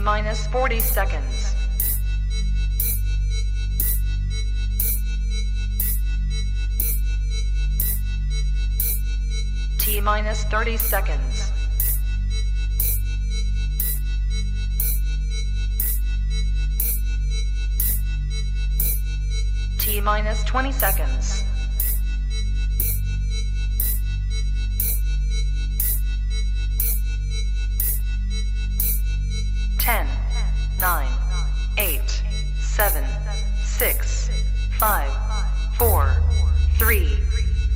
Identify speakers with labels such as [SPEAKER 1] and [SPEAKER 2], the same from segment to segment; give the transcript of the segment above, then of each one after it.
[SPEAKER 1] T-minus 40 seconds. T-minus 30 seconds. T-minus 20 seconds. Ten, 9, 8, 7, 6, 5, 4, 3,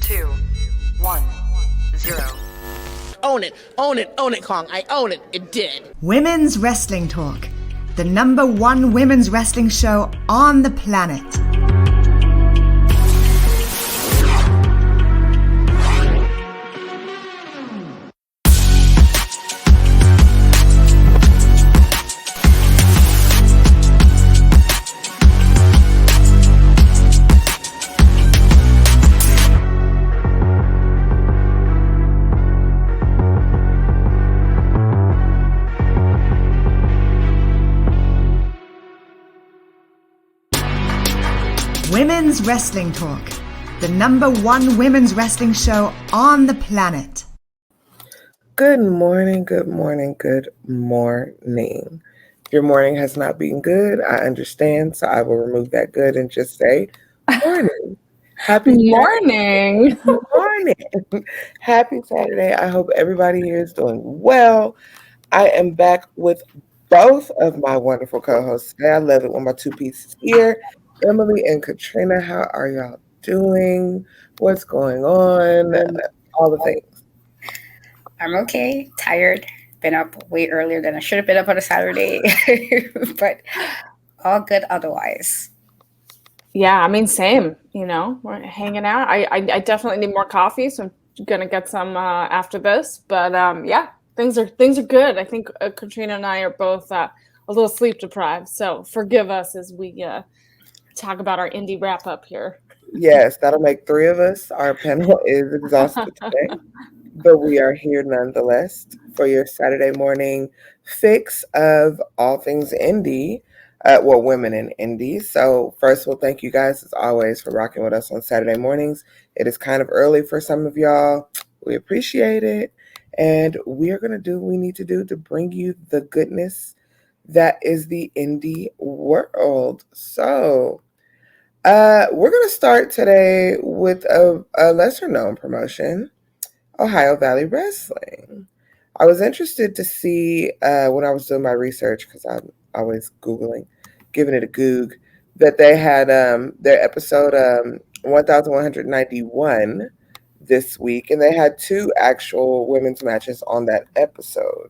[SPEAKER 1] 2, 1, 0.
[SPEAKER 2] Own it, own it, own it, Kong. I own it. It did.
[SPEAKER 3] Women's Wrestling Talk, the #1 women's wrestling show on the planet. Women's Wrestling Talk, the #1 women's wrestling show on the planet.
[SPEAKER 4] Good morning, good morning, good morning. If your morning has not been good, I understand, so I will remove that good and just say morning. Happy
[SPEAKER 5] morning.
[SPEAKER 4] morning. Happy Saturday. I hope everybody here is doing well. I am back with both of my wonderful co-hosts today. I love it when my two pieces here. Emily and Katrina, how are y'all doing? What's going on? All the things.
[SPEAKER 5] I'm okay. Tired. Been up way earlier than I should have been up on a Saturday, but all good otherwise.
[SPEAKER 6] Yeah, I mean, same. You know, we're hanging out. I definitely need more coffee, so I'm gonna get some after this. But yeah, things are good. I think Katrina and I are both a little sleep deprived, so forgive us as we talk about our Indy wrap up here.
[SPEAKER 4] Yes, that'll make 3 of us. Our panel is exhausted today, but we are here nonetheless for your Saturday morning fix of all things Indy. Women in Indy. So first of all, thank you guys as always for rocking with us on Saturday mornings. It is kind of early for some of y'all. We appreciate it. And we are going to do what we need to do to bring you the goodness that is the Indy world. So we're going to start today with a lesser known promotion, Ohio Valley Wrestling. I was interested to see when I was doing my research, because I'm always Googling, giving it a goog, that they had their episode 1191 this week, and they had 2 actual women's matches on that episode.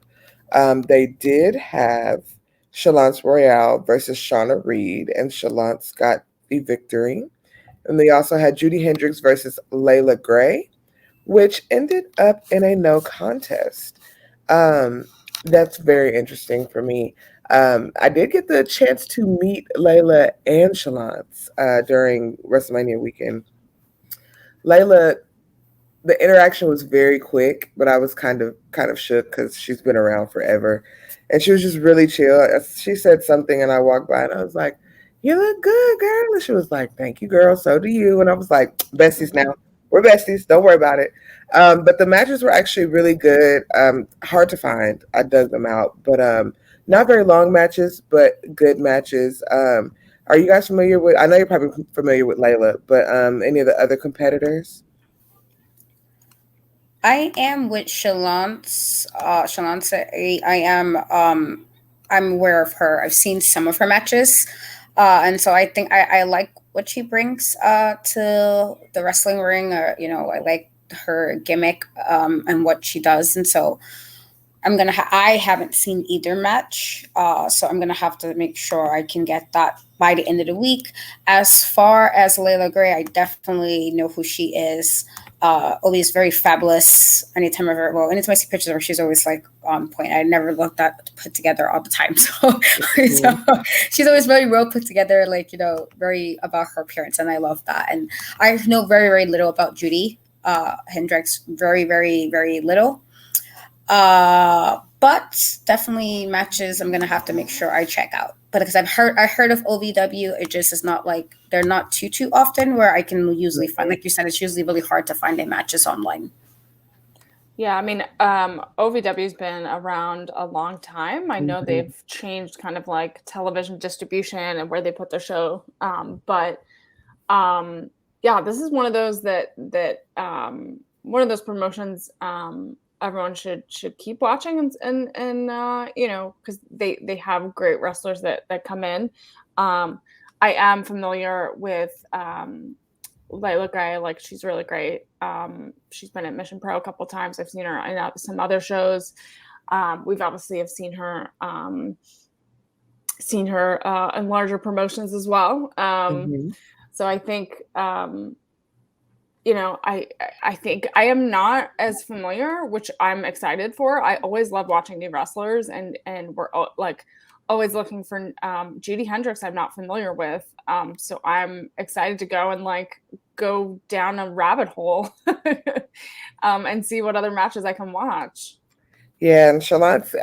[SPEAKER 4] They did have Chalance Royale versus Shauna Reed, and Chalance got the victory. And they also had Judy Hendricks versus Layla Gray, which ended up in a no contest. That's very interesting for me. I did get the chance to meet Layla and Chalance during WrestleMania weekend. Layla, the interaction was very quick, but I was kind of shook because she's been around forever. And she was just really chill. She said something and I walked by and I was like, "You look good, girl." And she was like, "Thank you, girl. So do you." And I was like, besties now. We're besties. Don't worry about it. But the matches were actually really good. Hard to find. I dug them out. But not very long matches, but good matches. Are you guys familiar with, I know you're probably familiar with Layla, but any of the other competitors?
[SPEAKER 5] I am with Chalance. I'm aware of her. I've seen some of her matches. And so I think I like what she brings to the wrestling ring. I like her gimmick and what she does. And so I haven't seen either match. So I'm going to have to make sure I can get that by the end of the week. As far as Layla Gray, I definitely know who she is. Always very fabulous. Anytime I see pictures of her, she's always like on point. I never looked that put together all the time. So she's always very well put together, very about her appearance. And I love that. And I know very, very little about Judy Hendricks, very, very, very little. But but definitely matches I'm gonna have to make sure I check out. But because I heard of OVW, it just is not like they're not too often where I can usually find. Like you said, it's usually really hard to find their matches online.
[SPEAKER 6] Yeah, I mean, OVW's been around a long time. I know they've changed kind of like television distribution and where they put their show. But yeah, this is one of those that one of those promotions everyone should keep watching and you know, because they have great wrestlers that come in. I am familiar with Layla Gray, like she's really great. She's been at Mission Pro a couple times. I've seen her in some other shows. We've obviously have seen her in larger promotions as well. So I think you know, I think I am not as familiar, which I'm excited for. I always love watching new wrestlers, and we're like always looking for Judy Hendricks I'm not familiar with. So I'm excited to go and like go down a rabbit hole and see what other matches I can watch.
[SPEAKER 4] Yeah, and Charlotte's,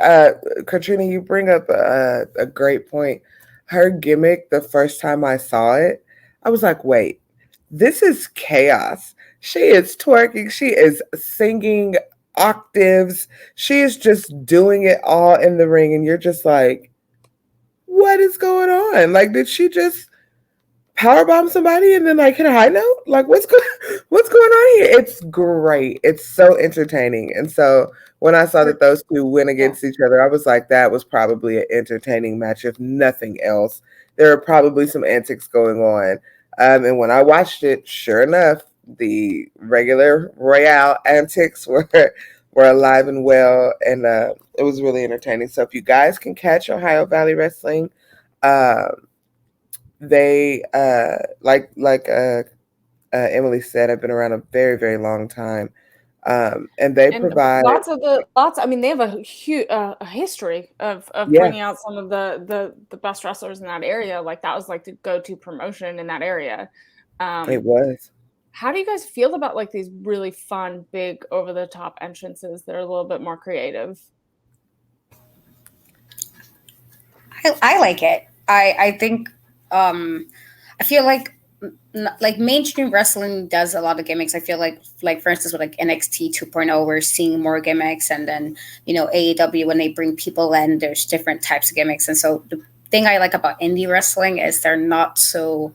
[SPEAKER 4] Katrina, you bring up a great point. Her gimmick, the first time I saw it, I was like, wait, this is chaos. She is twerking. She is singing octaves. She is just doing it all in the ring. And you're just like, what is going on? Like, did she just powerbomb somebody and then like hit a high note? Like, what's going on here? It's great. It's so entertaining. And so when I saw that those two went against each other, I was like, that was probably an entertaining match, if nothing else. There are probably some antics going on. And when I watched it, sure enough, the regular Royale antics were alive and well, and it was really entertaining. So if you guys can catch Ohio Valley Wrestling, they like Emily said, have been around a very, very long time, and they provide
[SPEAKER 6] lots. I mean, they have a huge history of bringing out some of the best wrestlers in that area. Like that was like the go-to promotion in that area.
[SPEAKER 4] It was.
[SPEAKER 6] How do you guys feel about like these really fun, big, over-the-top entrances that are a little bit more creative?
[SPEAKER 5] I like it. I think I feel like mainstream wrestling does a lot of gimmicks. I feel like for instance with like NXT 2.0, we're seeing more gimmicks, and then you know AEW, when they bring people in, there's different types of gimmicks. And so the thing I like about indie wrestling is they're not so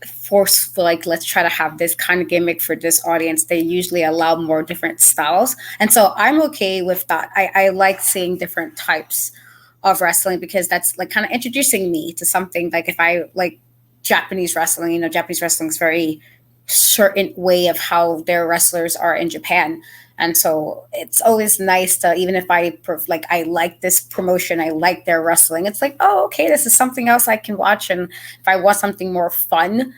[SPEAKER 5] forceful, like let's try to have this kind of gimmick for this audience. They usually allow more different styles, and so I'm okay with that. I like seeing different types of wrestling because that's like kind of introducing me to something. Like if I like Japanese wrestling, you know, Japanese wrestling is very certain way of how their wrestlers are in Japan. And so it's always nice to, even if I like this promotion, I like their wrestling, it's like, oh, okay, this is something else I can watch. And if I want something more fun,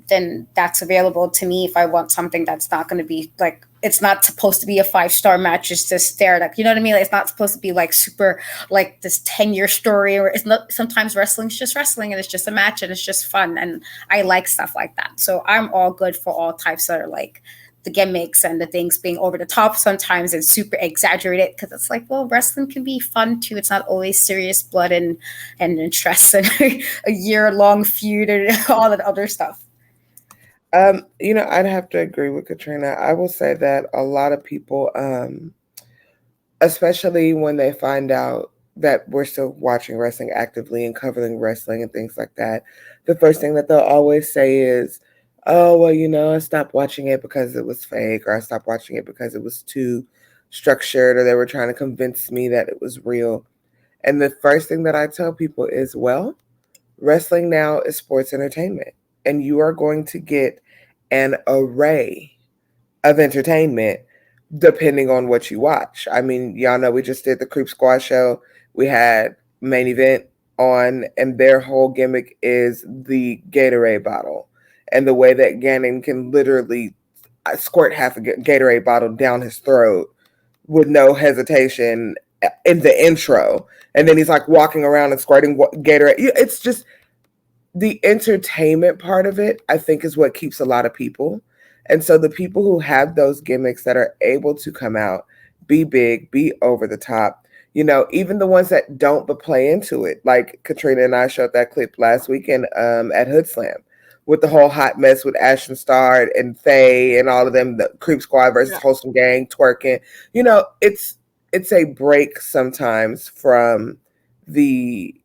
[SPEAKER 5] then that's available to me. If I want something that's not going to be like, it's not supposed to be a 5-star match, it's just there, like, you know what I mean? Like, it's not supposed to be like super like this 10-year story, or it's not. Sometimes wrestling's just wrestling and it's just a match and it's just fun. And I like stuff like that. So I'm all good for all types that are like the gimmicks and the things being over the top sometimes and super exaggerated, because it's like, well, wrestling can be fun too. It's not always serious blood and stress and a year-long feud and all that other stuff.
[SPEAKER 4] You know, I'd have to agree with Katrina. I will say that a lot of people, especially when they find out that we're still watching wrestling actively and covering wrestling and things like that, the first thing that they'll always say is, oh, well, you know, I stopped watching it because it was fake, or I stopped watching it because it was too structured, or they were trying to convince me that it was real. And the first thing that I tell people is, well, wrestling now is sports entertainment, and you are going to get an array of entertainment depending on what you watch. I mean, y'all know we just did the Creep Squad show. We had Main Event on, and their whole gimmick is the Gatorade bottle, and the way that Gannon can literally squirt half a Gatorade bottle down his throat with no hesitation in the intro, and then he's like walking around and squirting Gatorade. It's just the entertainment part of it, I think, is what keeps a lot of people. And so the people who have those gimmicks that are able to come out, be big, be over the top, You know, even the ones that don't but play into it. Like Katrina and I showed that clip last weekend at Hood Slam with the whole hot mess with Ashton Starr and Faye and all of them, the Creep Squad versus Wholesome Gang twerking. You know, it's a break sometimes from the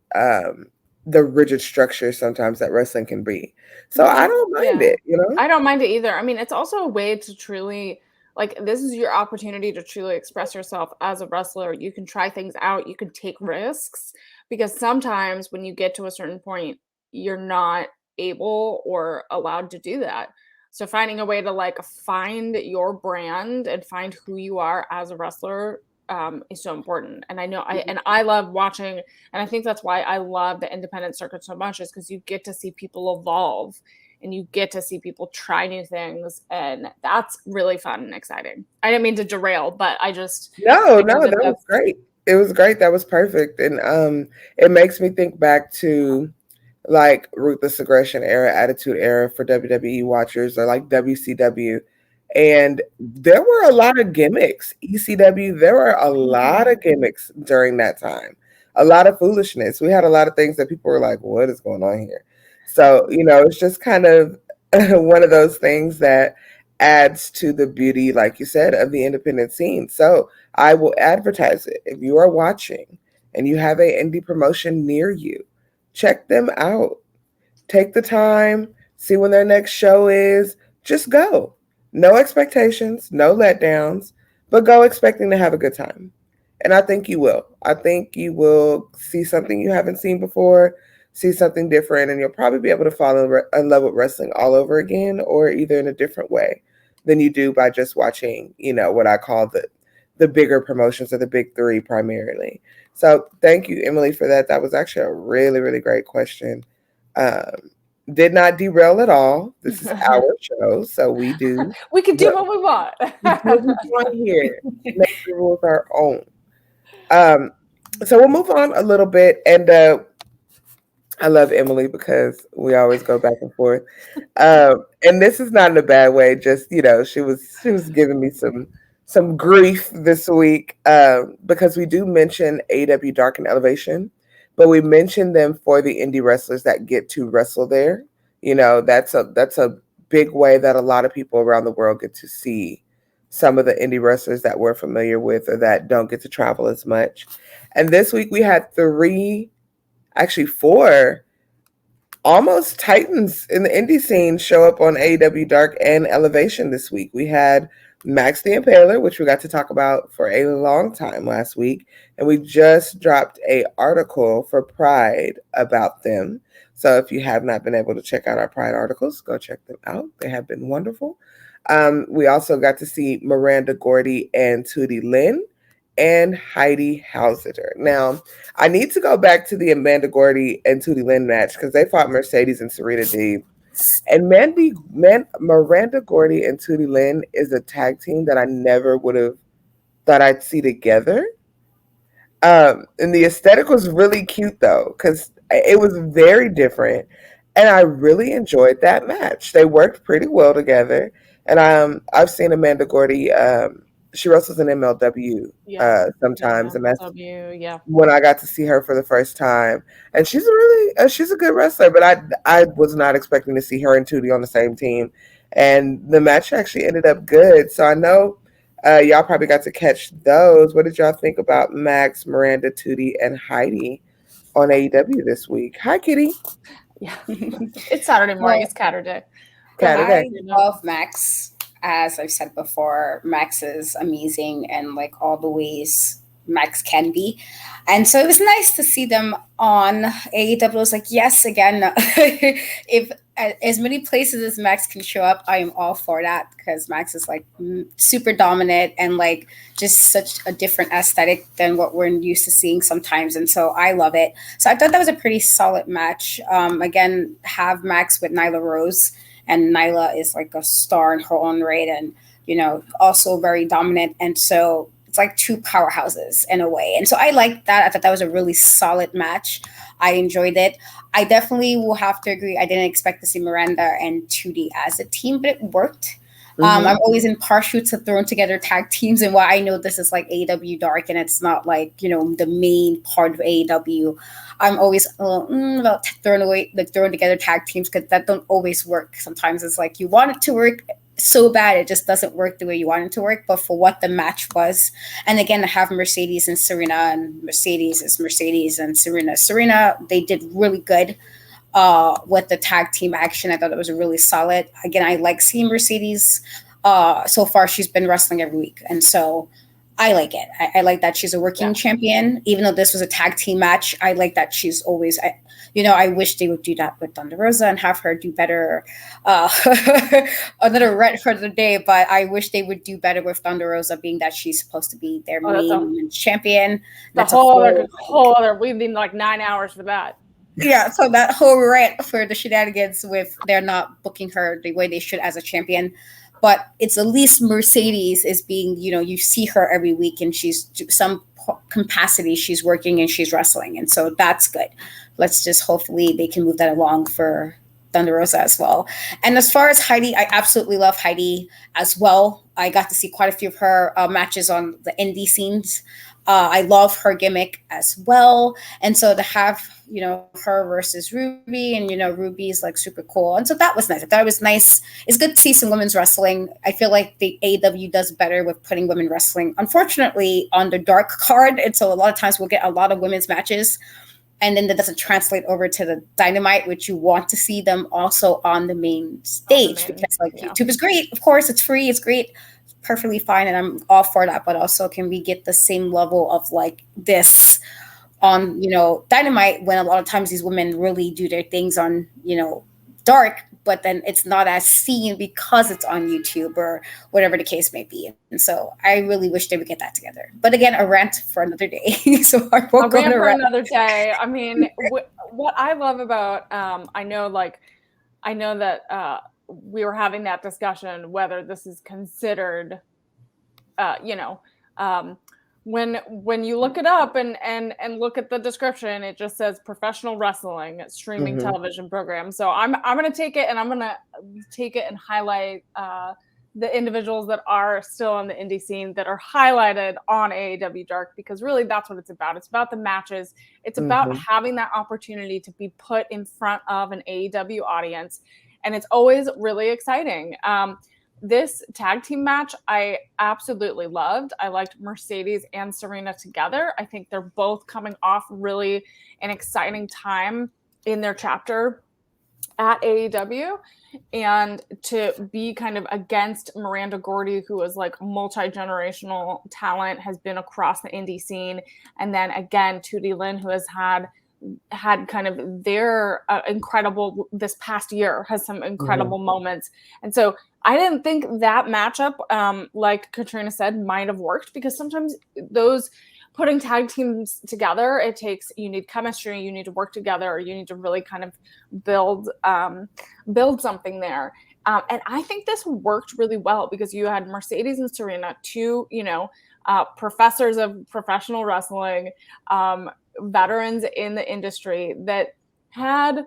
[SPEAKER 4] rigid structure sometimes that wrestling can be. So I don't mind it, you know?
[SPEAKER 6] I don't mind it either. I mean, it's also a way to truly, like, this is your opportunity to truly express yourself as a wrestler. You can try things out, you can take risks, because sometimes when you get to a certain point, you're not able or allowed to do that. So finding a way to like find your brand and find who you are as a wrestler is so important. And I know I love watching, and I think that's why I love the independent circuit so much, is because you get to see people evolve and you get to see people try new things, and that's really fun and exciting. I didn't mean to derail, but I just
[SPEAKER 4] No, that was great. It was great. That was perfect. And it makes me think back to like Ruthless Aggression era, Attitude era for WWE watchers, or like WCW. And there were a lot of gimmicks. ECW, there were a lot of gimmicks during that time. A lot of foolishness. We had a lot of things that people were like, what is going on here? So, you know, it's just kind of one of those things that adds to the beauty, like you said, of the independent scene. So I will advertise it. If you are watching and you have an indie promotion near you, check them out. Take the time, see when their next show is. Just go. No expectations, no letdowns, but go expecting to have a good time. And I think you will. I think you will see something you haven't seen before, see something different, and you'll probably be able to fall in love with wrestling all over again, or either in a different way than you do by just watching, you know, what I call the bigger promotions, or the big three primarily. So thank you, Emily, for that. That was actually a really, really great question. Did not derail at all. This is our show, so we do.
[SPEAKER 6] We can do what we want.
[SPEAKER 4] We do what we want here. Make the rules our own. So we'll move on a little bit, and I love Emily because we always go back and forth. And this is not in a bad way. Just, you know, she was giving me some grief this week because we do mention AEW Dark and Elevation, but we mention them for the indie wrestlers that get to wrestle there. You know, that's a big way that a lot of people around the world get to see some of the indie wrestlers that we're familiar with, or that don't get to travel as much. And this week we had four almost titans in the indie scene show up on AEW Dark and Elevation this week. We had Max the Impaler, which we got to talk about for a long time last week, and we just dropped an article for Pride about them. So if you have not been able to check out our Pride articles, go check them out. They have been wonderful. We also got to see Miranda Gordy and Tootie Lynn and Heidi Halsiter. Now, I need to go back to the Amanda Gordy and Tootie Lynn match because they fought Mercedes and Serena Deeb. And Miranda Gordy and Tootie Lynn is a tag team that I never would have thought I'd see together. And the aesthetic was really cute, though, because it was very different. And I really enjoyed that match. They worked pretty well together. And I've seen Amanda Gordy. She wrestles in MLW sometimes, and that's when I got to see her for the first time. And she's a good wrestler, but I was not expecting to see her and Tootie on the same team. And the match actually ended up good. So I know y'all probably got to catch those. What did y'all think about Max, Miranda, Tootie, and Heidi on AEW this week? Hi, Kitty.
[SPEAKER 6] Yeah, it's Saturday morning. It's Catter Day.
[SPEAKER 5] I love Max. As I've said before, Max is amazing and like all the ways Max can be. And so it was nice to see them on AEW. I was like, yes, again, if as many places as Max can show up, I am all for that, because Max is like super dominant and like just such a different aesthetic than what we're used to seeing sometimes. And so I love it. So I thought that was a pretty solid match. Again, have Max with Nyla Rose. And Nyla is like a star in her own right, and, you know, also very dominant. And so it's like two powerhouses in a way. And so I liked that. I thought that was a really solid match. I enjoyed it. I definitely will have to agree. I didn't expect to see Miranda and Tootie as a team, but it worked. I'm always impartial to throwing together tag teams, and while I know this is like AEW Dark and it's not like the main part of AEW, I'm always about throwing together tag teams because that don't always work. Sometimes it's like you want it to work so bad it just doesn't work the way you want it to work. But for what the match was, and again, I have Mercedes and Serena, and Mercedes is Mercedes and Serena, they did really good with the tag team action. I thought it was really solid. Again, I like seeing Mercedes. So far, she's been wrestling every week, and so I like it. I like that she's a working champion, even though this was a tag team match. I like that she's always. I wish they would do that with Thunder Rosa and have her do better. Another rant for the day, but I wish they would do better with Thunder Rosa, being that she's supposed to be their main women's champion. That's
[SPEAKER 6] whole other. We've been like 9 hours for that.
[SPEAKER 5] Yeah, so that whole rant for the shenanigans with they're not booking her the way they should as a champion. But it's at least Mercedes is being, you see her every week and she's some capacity she's working and she's wrestling. And so that's good. Let's just hopefully they can move that along for Thunder Rosa as well. And as far as Heidi, I absolutely love Heidi as well. I got to see quite a few of her matches on the indie scenes. I love her gimmick as well. And so to have, her versus Ruby and, Ruby's like super cool. And so that was nice. I thought it was nice. It's good to see some women's wrestling. I feel like the AEW does better with putting women wrestling, unfortunately, on the dark card. And so a lot of times we'll get a lot of women's matches. And then that doesn't translate over to the Dynamite, which you want to see them also on the main stage. Because YouTube is great. Of course, it's free. It's great. Perfectly fine. And I'm all for that. But also, can we get the same level of like this on, Dynamite, when a lot of times these women really do their things on, dark, but then it's not as seen because it's on YouTube or whatever the case may be. And so I really wish they would get that together. But again, a rant for another day. So I won't go to rant
[SPEAKER 6] another day. I mean, what I love about, I know that we were having that discussion whether this is considered, when you look it up and look at the description, it just says professional wrestling streaming television program. So I'm going to take it and highlight the individuals that are still on the indie scene that are highlighted on AEW Dark, because really that's what it's about. It's about the matches. It's about having that opportunity to be put in front of an AEW audience. And it's always really exciting. This tag team match, I absolutely loved. I liked Mercedes and Serena together. I think they're both coming off really an exciting time in their chapter at AEW. And to be kind of against Miranda Gordy, who was like multi-generational talent, has been across the indie scene. And then again, Tootie Lynn, who has had kind of their incredible, this past year has some incredible moments. And so I didn't think that matchup, like Katrina said, might have worked, because sometimes those putting tag teams together, you need chemistry, you need to work together, or you need to really kind of build something there. And I think this worked really well, because you had Mercedes and Serena, two, professors of professional wrestling, veterans in the industry, that had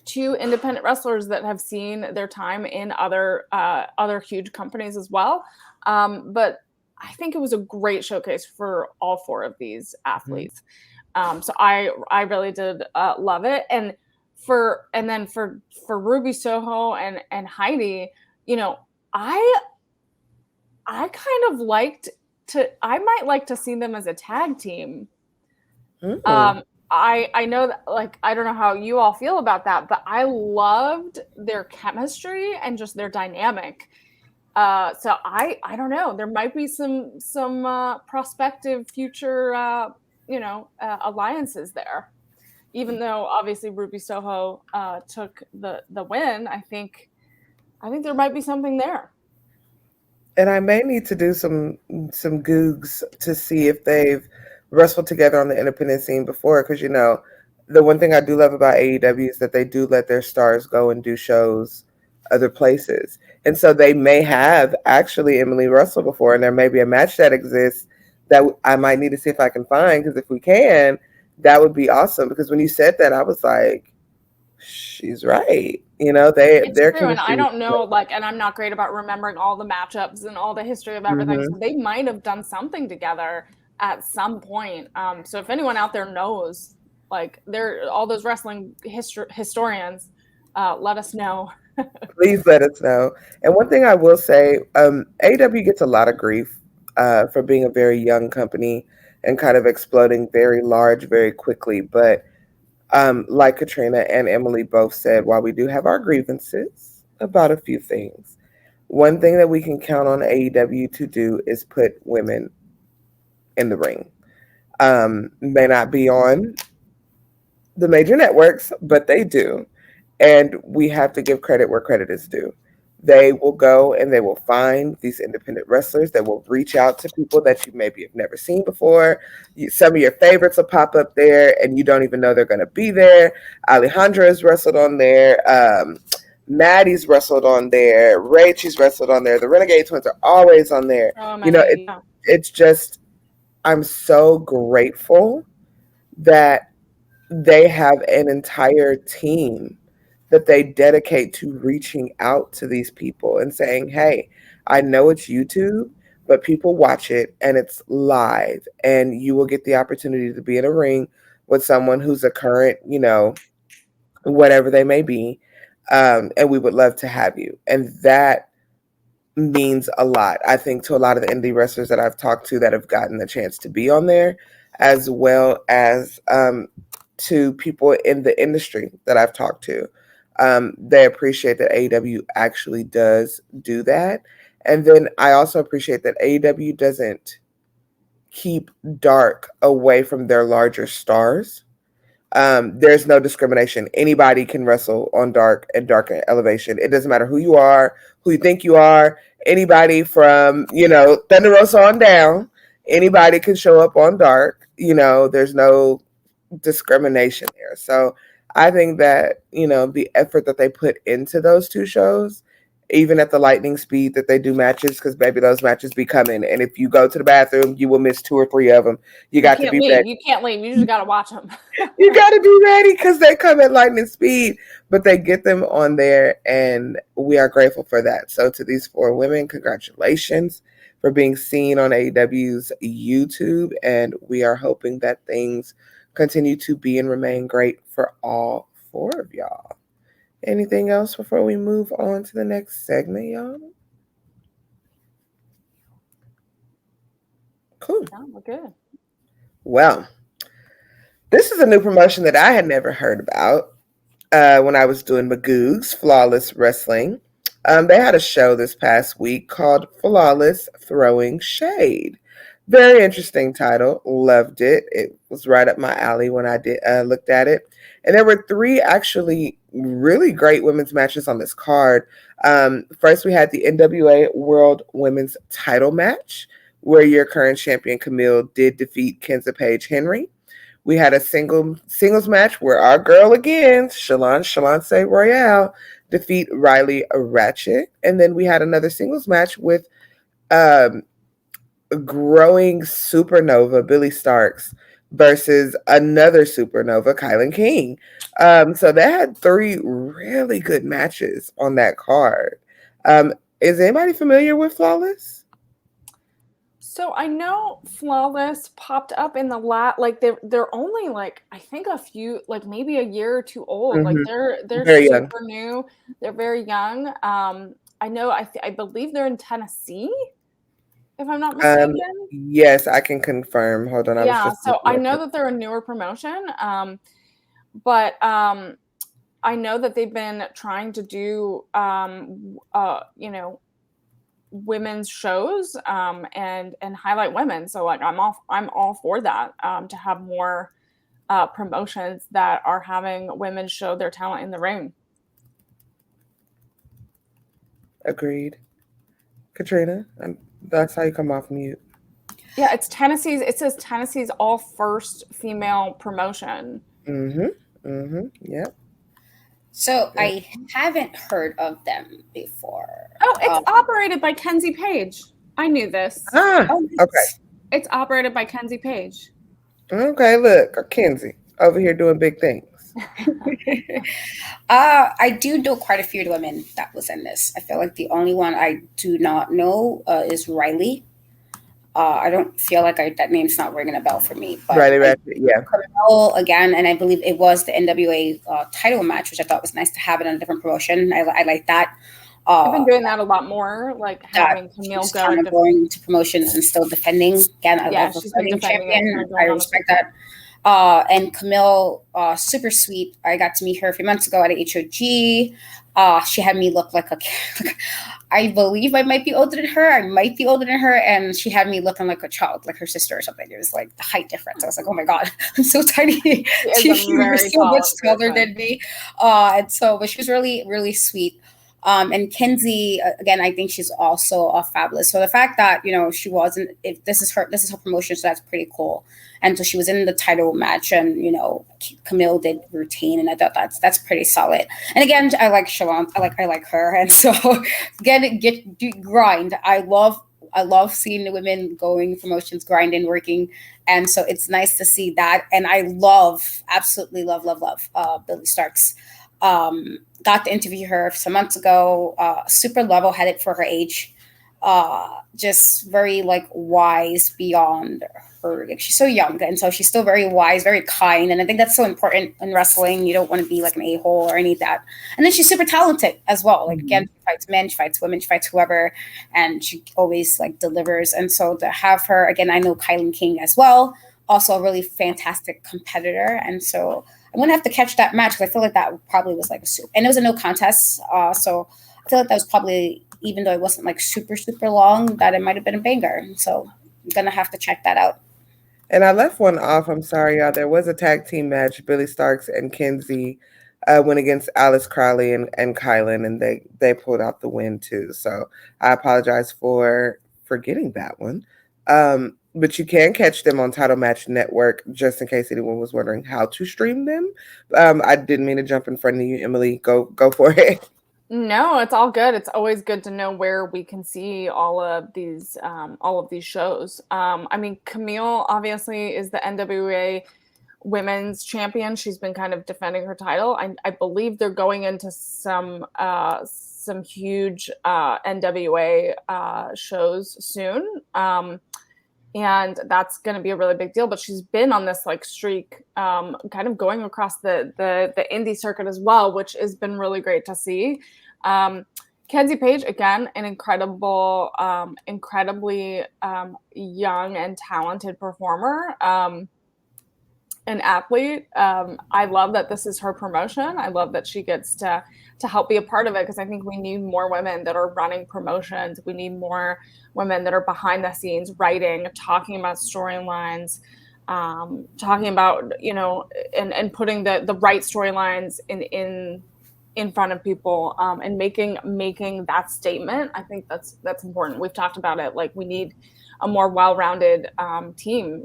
[SPEAKER 6] two independent wrestlers that have seen their time in other huge companies as well. But I think it was a great showcase for all four of these athletes. So I really did love it. And then for Ruby Soho and Heidi, I kind of I might like to see them as a tag team. I know that, like, I don't know how you all feel about that, but I loved their chemistry and just their dynamic. So I don't know. There might be some prospective future, alliances there. Even though obviously Ruby Soho took the win, I think there might be something there.
[SPEAKER 4] And I may need to do some googs to see if they've wrestled together on the independent scene before, because the one thing I do love about AEW is that they do let their stars go and do shows other places, and so they may have actually Emily wrestled before, and there may be a match that exists that I might need to see if I can find, because if we can, that would be awesome. Because when you said that, I was like, She's right. You know, their
[SPEAKER 6] True, and I
[SPEAKER 4] chemistry.
[SPEAKER 6] don't know, like, and I'm not great about remembering all the matchups and all the history of everything.
[SPEAKER 4] Mhm.
[SPEAKER 6] So they might have done something together at some point. So if anyone out there knows, like, they're all those wrestling historians, let us know.
[SPEAKER 4] Please let us know. And one thing I will say, AEW gets a lot of grief for being a very young company and kind of exploding very large very quickly. But like Katrina and Emily both said, while we do have our grievances about a few things, one thing that we can count on AEW to do is put women in the ring. May not be on the major networks, but they do. And we have to give credit where credit is due. They will go and they will find these independent wrestlers that will reach out to people that you maybe have never seen before. Some of your favorites will pop up there and you don't even know they're going to be there. Alejandra's wrestled on there. Maddie's wrestled on there. Rachel's wrestled on there. The Renegade Twins are always on there.
[SPEAKER 6] Oh,
[SPEAKER 4] You know,
[SPEAKER 6] yeah.
[SPEAKER 4] it's just, I'm so grateful that they have an entire team that they dedicate to reaching out to these people and saying, hey, I know it's YouTube, but people watch it and it's live, and you will get the opportunity to be in a ring with someone who's a current, you know, whatever they may be. And we would love to have you. And that means a lot, I think, to a lot of the indie wrestlers that I've talked to that have gotten the chance to be on there, as well as to people in the industry that I've talked to. They appreciate that AEW actually does do that. And then I also appreciate that AEW doesn't keep dark away from their larger stars. There's no discrimination. Anybody can wrestle on dark and dark elevation. It doesn't matter who you are, who you think you are. Anybody from, you know, Thunder Rosa on down, anybody can show up on dark. You know, there's no discrimination there. So I think that, you know, the effort that they put into those two shows, even at the lightning speed that they do matches, because baby, those matches be coming. And if you go to the bathroom, you will miss 2 or 3 of them. You got to be ready.
[SPEAKER 6] You can't leave. You just got to watch them.
[SPEAKER 4] You got to be ready because they come at lightning speed, but they get them on there, and we are grateful for that. So to these 4 women, congratulations for being seen on AEW's YouTube, and we are hoping that things continue to be and remain great for all 4 of y'all. Anything else before we move on to the next segment, y'all? Cool.
[SPEAKER 6] Oh, we're good.
[SPEAKER 4] Well, this is a new promotion that I had never heard about when I was doing Magoo's Flawless Wrestling. They had a show this past week called Flawless Throwing Shade. Very interesting title. Loved it. It was right up my alley when I did looked at it. And there were 3 actually really great women's matches on this card. First, we had the NWA World Women's Title match, where your current champion Camille did defeat Kenza Page Henry. We had a singles match where our girl again, Shalance Royale, defeat Riley Ratchet. And then we had another singles match with growing supernova Billy Starks versus another supernova, Kylan King. So they had 3 really good matches on that card. Is anybody familiar with Flawless?
[SPEAKER 6] So I know Flawless popped up in the like they're only like, I think a few, like maybe a year or 2 old. Like they're
[SPEAKER 4] Very
[SPEAKER 6] super
[SPEAKER 4] young.
[SPEAKER 6] new. They're very young. I know I believe they're in Tennessee, if I'm not mistaken.
[SPEAKER 4] Yes, I can confirm. Hold on.
[SPEAKER 6] Yeah, so I know that they're a newer promotion. But I know that they've been trying to do you know, women's shows and highlight women. So like I'm all for that, to have more promotions that are having women show their talent in the ring.
[SPEAKER 4] Agreed. Katrina, that's how you come off mute.
[SPEAKER 6] Yeah, it says Tennessee's all first female promotion.
[SPEAKER 4] Yep.
[SPEAKER 5] So I haven't heard of them before.
[SPEAKER 6] Oh, it's operated by Kenzie Page. I knew this.
[SPEAKER 4] Okay.
[SPEAKER 6] It's operated by Kenzie Page.
[SPEAKER 4] Okay, look, Kenzie over here doing big things.
[SPEAKER 5] I do know quite a few women that was in this. I feel like the only one I do not know is Riley. I don't feel like that name's not ringing a bell for me. But
[SPEAKER 4] Riley Ratchet, yeah.
[SPEAKER 5] Carmel again, and I believe it was the NWA title match, which I thought was nice to have it on a different promotion. I like that.
[SPEAKER 6] I've been doing that a lot more, like having Camille go
[SPEAKER 5] kind of going to promotions and still defending. Again, I love
[SPEAKER 6] she's
[SPEAKER 5] her
[SPEAKER 6] been defending
[SPEAKER 5] champion. I respect that. And Camille, super sweet. I got to meet her a few months ago at a HOG. She had me look like I believe I might be older than her. I might be older than her. And she had me looking like a child, like her sister or something. It was like the height difference. I was like, oh my God, I'm so tiny. You're so much taller than me. But she was really, really sweet. And Kenzie, again, I think she's also fabulous. So the fact that, she wasn't, if this is her promotion, so that's pretty cool. And so she was in the title match, and Camille did routine, and I thought that's pretty solid. And again, I like Shalon. I like her, and so grind. I love seeing the women going promotions, grinding, working, and so it's nice to see that. And I absolutely love Billy Starks. Got to interview her some months ago. Super level-headed for her age. Just very wise beyond her. She's so young, and so she's still very wise, very kind, and I think that's so important in wrestling. You don't want to be like an a-hole or any of that. And then she's super talented as well. Again, she fights men, she fights women, she fights whoever, and she always delivers. And so to have her again, I know Kylan King as well, also a really fantastic competitor, and so I'm gonna have to catch that match because I feel like that probably was like a super, and it was a no contest. So I feel like that was probably, even though it wasn't super, super long, that it might have been a banger. So I'm going to have to check that out.
[SPEAKER 4] And I left one off. I'm sorry, y'all. There was a tag team match. Billy Starks and Kenzie went against Alice Crowley and Kylan, and they pulled out the win too. So I apologize for forgetting that one. But you can catch them on Title Match Network, just in case anyone was wondering how to stream them. I didn't mean to jump in front of you, Emily. Go for it.
[SPEAKER 6] No, it's all good. It's always good to know where we can see all of these shows. I mean, Camille obviously is the NWA Women's Champion. She's been kind of defending her title. I believe they're going into some huge NWA shows soon, and that's going to be a really big deal. But she's been on this streak, kind of going across the Indy circuit as well, which has been really great to see. Kenzie Page, again, an incredibly young and talented performer, an athlete. I love that this is her promotion. I love that she gets to help be a part of it, because I think we need more women that are running promotions. We need more women that are behind the scenes, writing, talking about storylines, talking about, and putting the right storylines in front of people, and making that statement. I think that's important. We've talked about it. We need a more well-rounded team,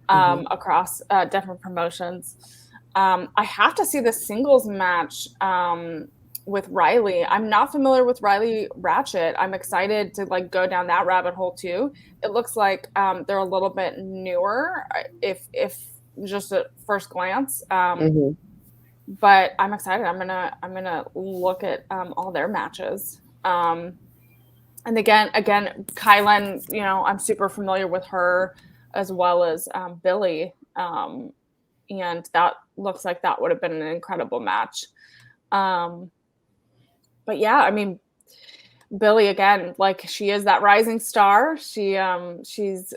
[SPEAKER 6] across different promotions. I have to see the singles match with Riley. I'm not familiar with Riley Ratchet. I'm excited to go down that rabbit hole too. It looks like they're a little bit newer, if just at first glance. But I'm excited. I'm gonna look at all their matches. And again, Kylan, I'm super familiar with her, as well as Billy. And that looks like that would have been an incredible match. But yeah, I mean, Billy, again, she is that rising star. She's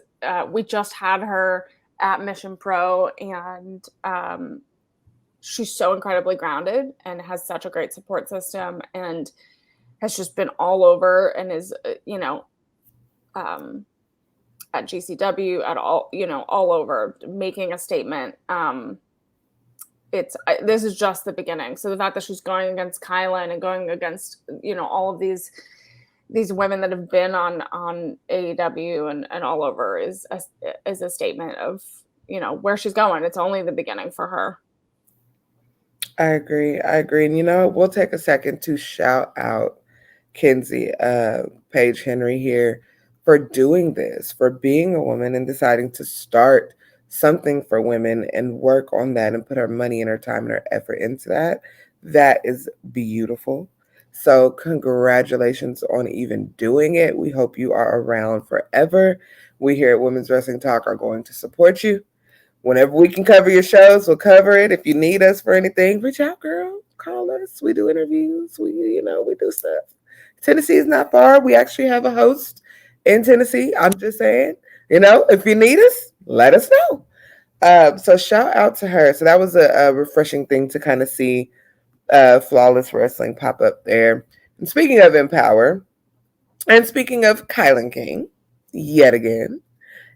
[SPEAKER 6] we just had her at Mission Pro, and she's so incredibly grounded and has such a great support system, and has just been all over, and is, at GCW, at all over, making a statement. This is just the beginning. So the fact that she's going against Kylan and going against, all of these women that have been on AEW and all over is a statement of, where she's going. It's only the beginning for her.
[SPEAKER 4] I agree. And we'll take a second to shout out Kenzie Page Henry here for doing this, for being a woman and deciding to start something for women and work on that and put her money and her time and her effort into that, that is beautiful. So congratulations on even doing it. We hope you are around forever. We here at Women's Wrestling Talk are going to support you. Whenever we can cover your shows, we'll cover it. If you need us for anything, reach out, girl. Call us. We do interviews. We do stuff. Tennessee is not far. We actually have a host in Tennessee. I'm just saying, if you need us, let us know. So shout out to her. So that was a refreshing thing to kind of see Flawless Wrestling pop up there. And speaking of Empower, and speaking of Kylan King, yet again,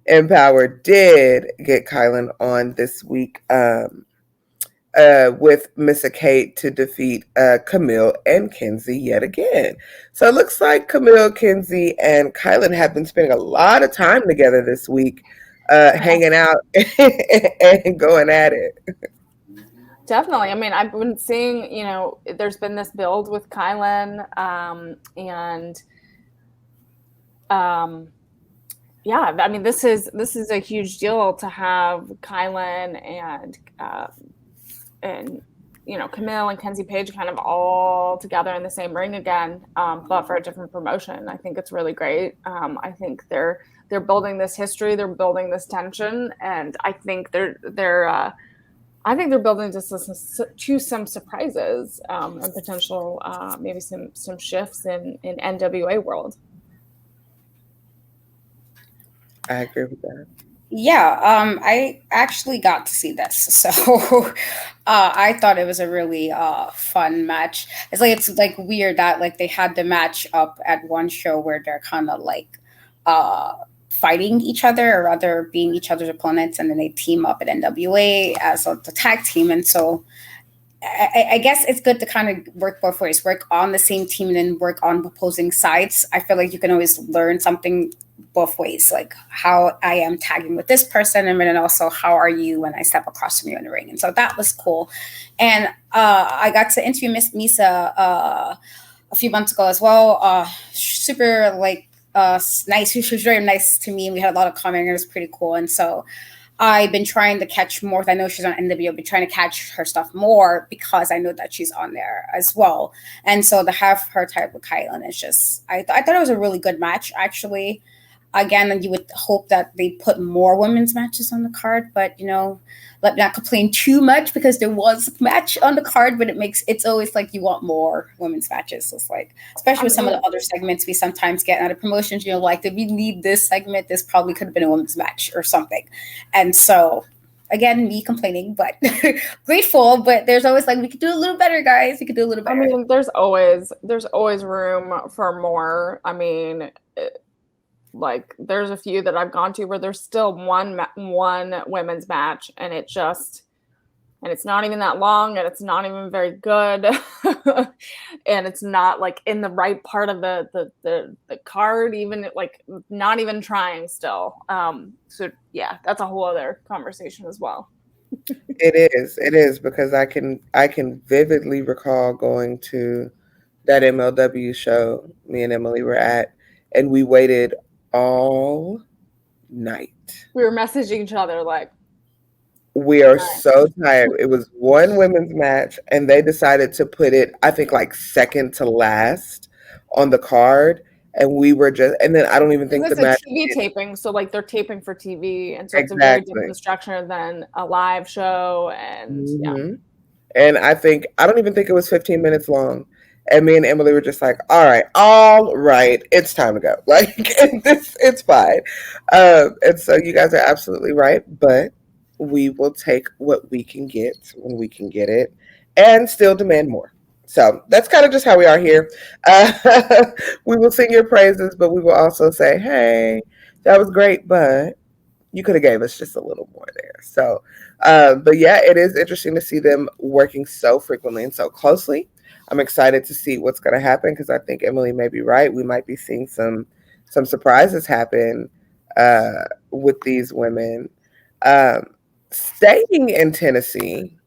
[SPEAKER 4] Empower did get Kylan on this week with Missa Kate to defeat Camille and Kenzie yet again. So it looks like Camille, Kenzie, and Kylan have been spending a lot of time together this week, hanging out and going at it.
[SPEAKER 6] Definitely. I mean, I've been seeing, there's been this build with Kylan, yeah, I mean, this is a huge deal to have Kylan and Camille and Kenzie Page kind of all together in the same ring again, but for a different promotion. I think it's really great. I think they're building this history, they're building this tension, and I think they're building just to some surprises and potential maybe some shifts in NWA world.
[SPEAKER 4] I agree with that.
[SPEAKER 5] Yeah, I actually got to see this, so I thought it was a really fun match. It's like weird that like they had the match up at one show where they're kind of like fighting each other, or rather being each other's opponents, and then they team up at NWA as the tag team. And so I guess it's good to kind of work both ways, work on the same team and then work on opposing sides. I feel like you can always learn something both ways, like how I am tagging with this person, and then also how are you when I step across from you in the ring. And so that was cool. And I got to interview Miss Misa a few months ago as well. Super nice. She was very nice to me. We had a lot of commenting. It was pretty cool. And so I've been trying to catch more. I know she's on NWO. I've been trying to catch her stuff more because I know that she's on there as well. And so to have her tied with Kylan is just, I thought it was a really good match, actually. Again, you would hope that they put more women's matches on the card, but let me not complain too much because there was a match on the card, but it's always like you want more women's matches. So it's like, especially with some of the other segments we sometimes get out of promotions, like, did we need this segment? This probably could have been a women's match or something. And so, again, me complaining, but grateful. But there's always like, we could do a little better, guys. We could do a little better.
[SPEAKER 6] I mean, there's always room for more. I mean, like there's a few that I've gone to where there's still one women's match, and it's not even that long, and it's not even very good, and it's not like in the right part of the card, even like not even trying still. So yeah, that's a whole other conversation as well.
[SPEAKER 4] It is because I can vividly recall going to that MLW show me and Emily were at, and we waited all night.
[SPEAKER 6] We were messaging each other like,
[SPEAKER 4] we are so tired. It was one women's match, and they decided to put it, I think, like second to last on the card. And we were just, and then I don't even think
[SPEAKER 6] the
[SPEAKER 4] match.
[SPEAKER 6] It's a TV taping, so like they're taping for TV, and so it's a very different structure than a live show. And yeah.
[SPEAKER 4] And I don't even think it was 15 minutes long. And me and Emily were just like, all right, it's time to go. Like, it's fine. And so you guys are absolutely right, but we will take what we can get when we can get it and still demand more. So that's kind of just how we are here. We will sing your praises, but we will also say, hey, that was great, but you could have gave us just a little more there. So, but yeah, it is interesting to see them working so frequently and so closely. I'm excited to see what's going to happen because I think Emily may be right. We might be seeing some surprises happen with these women. Staying in Tennessee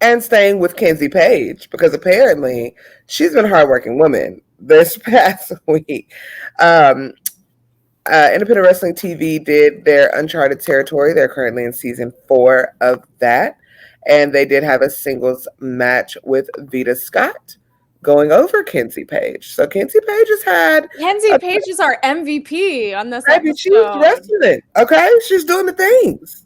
[SPEAKER 4] and staying with Kenzie Page, because apparently she's been a hardworking woman this past week. Independent Wrestling TV did their Uncharted Territory. They're currently in season 4 of that. And they did have a singles match with Vita Scott going over Kenzie Page. So Kenzie Page has had
[SPEAKER 6] Kenzie Page is our MVP on this
[SPEAKER 4] baby,
[SPEAKER 6] episode.
[SPEAKER 4] she's wrestling. Okay, she's doing the things.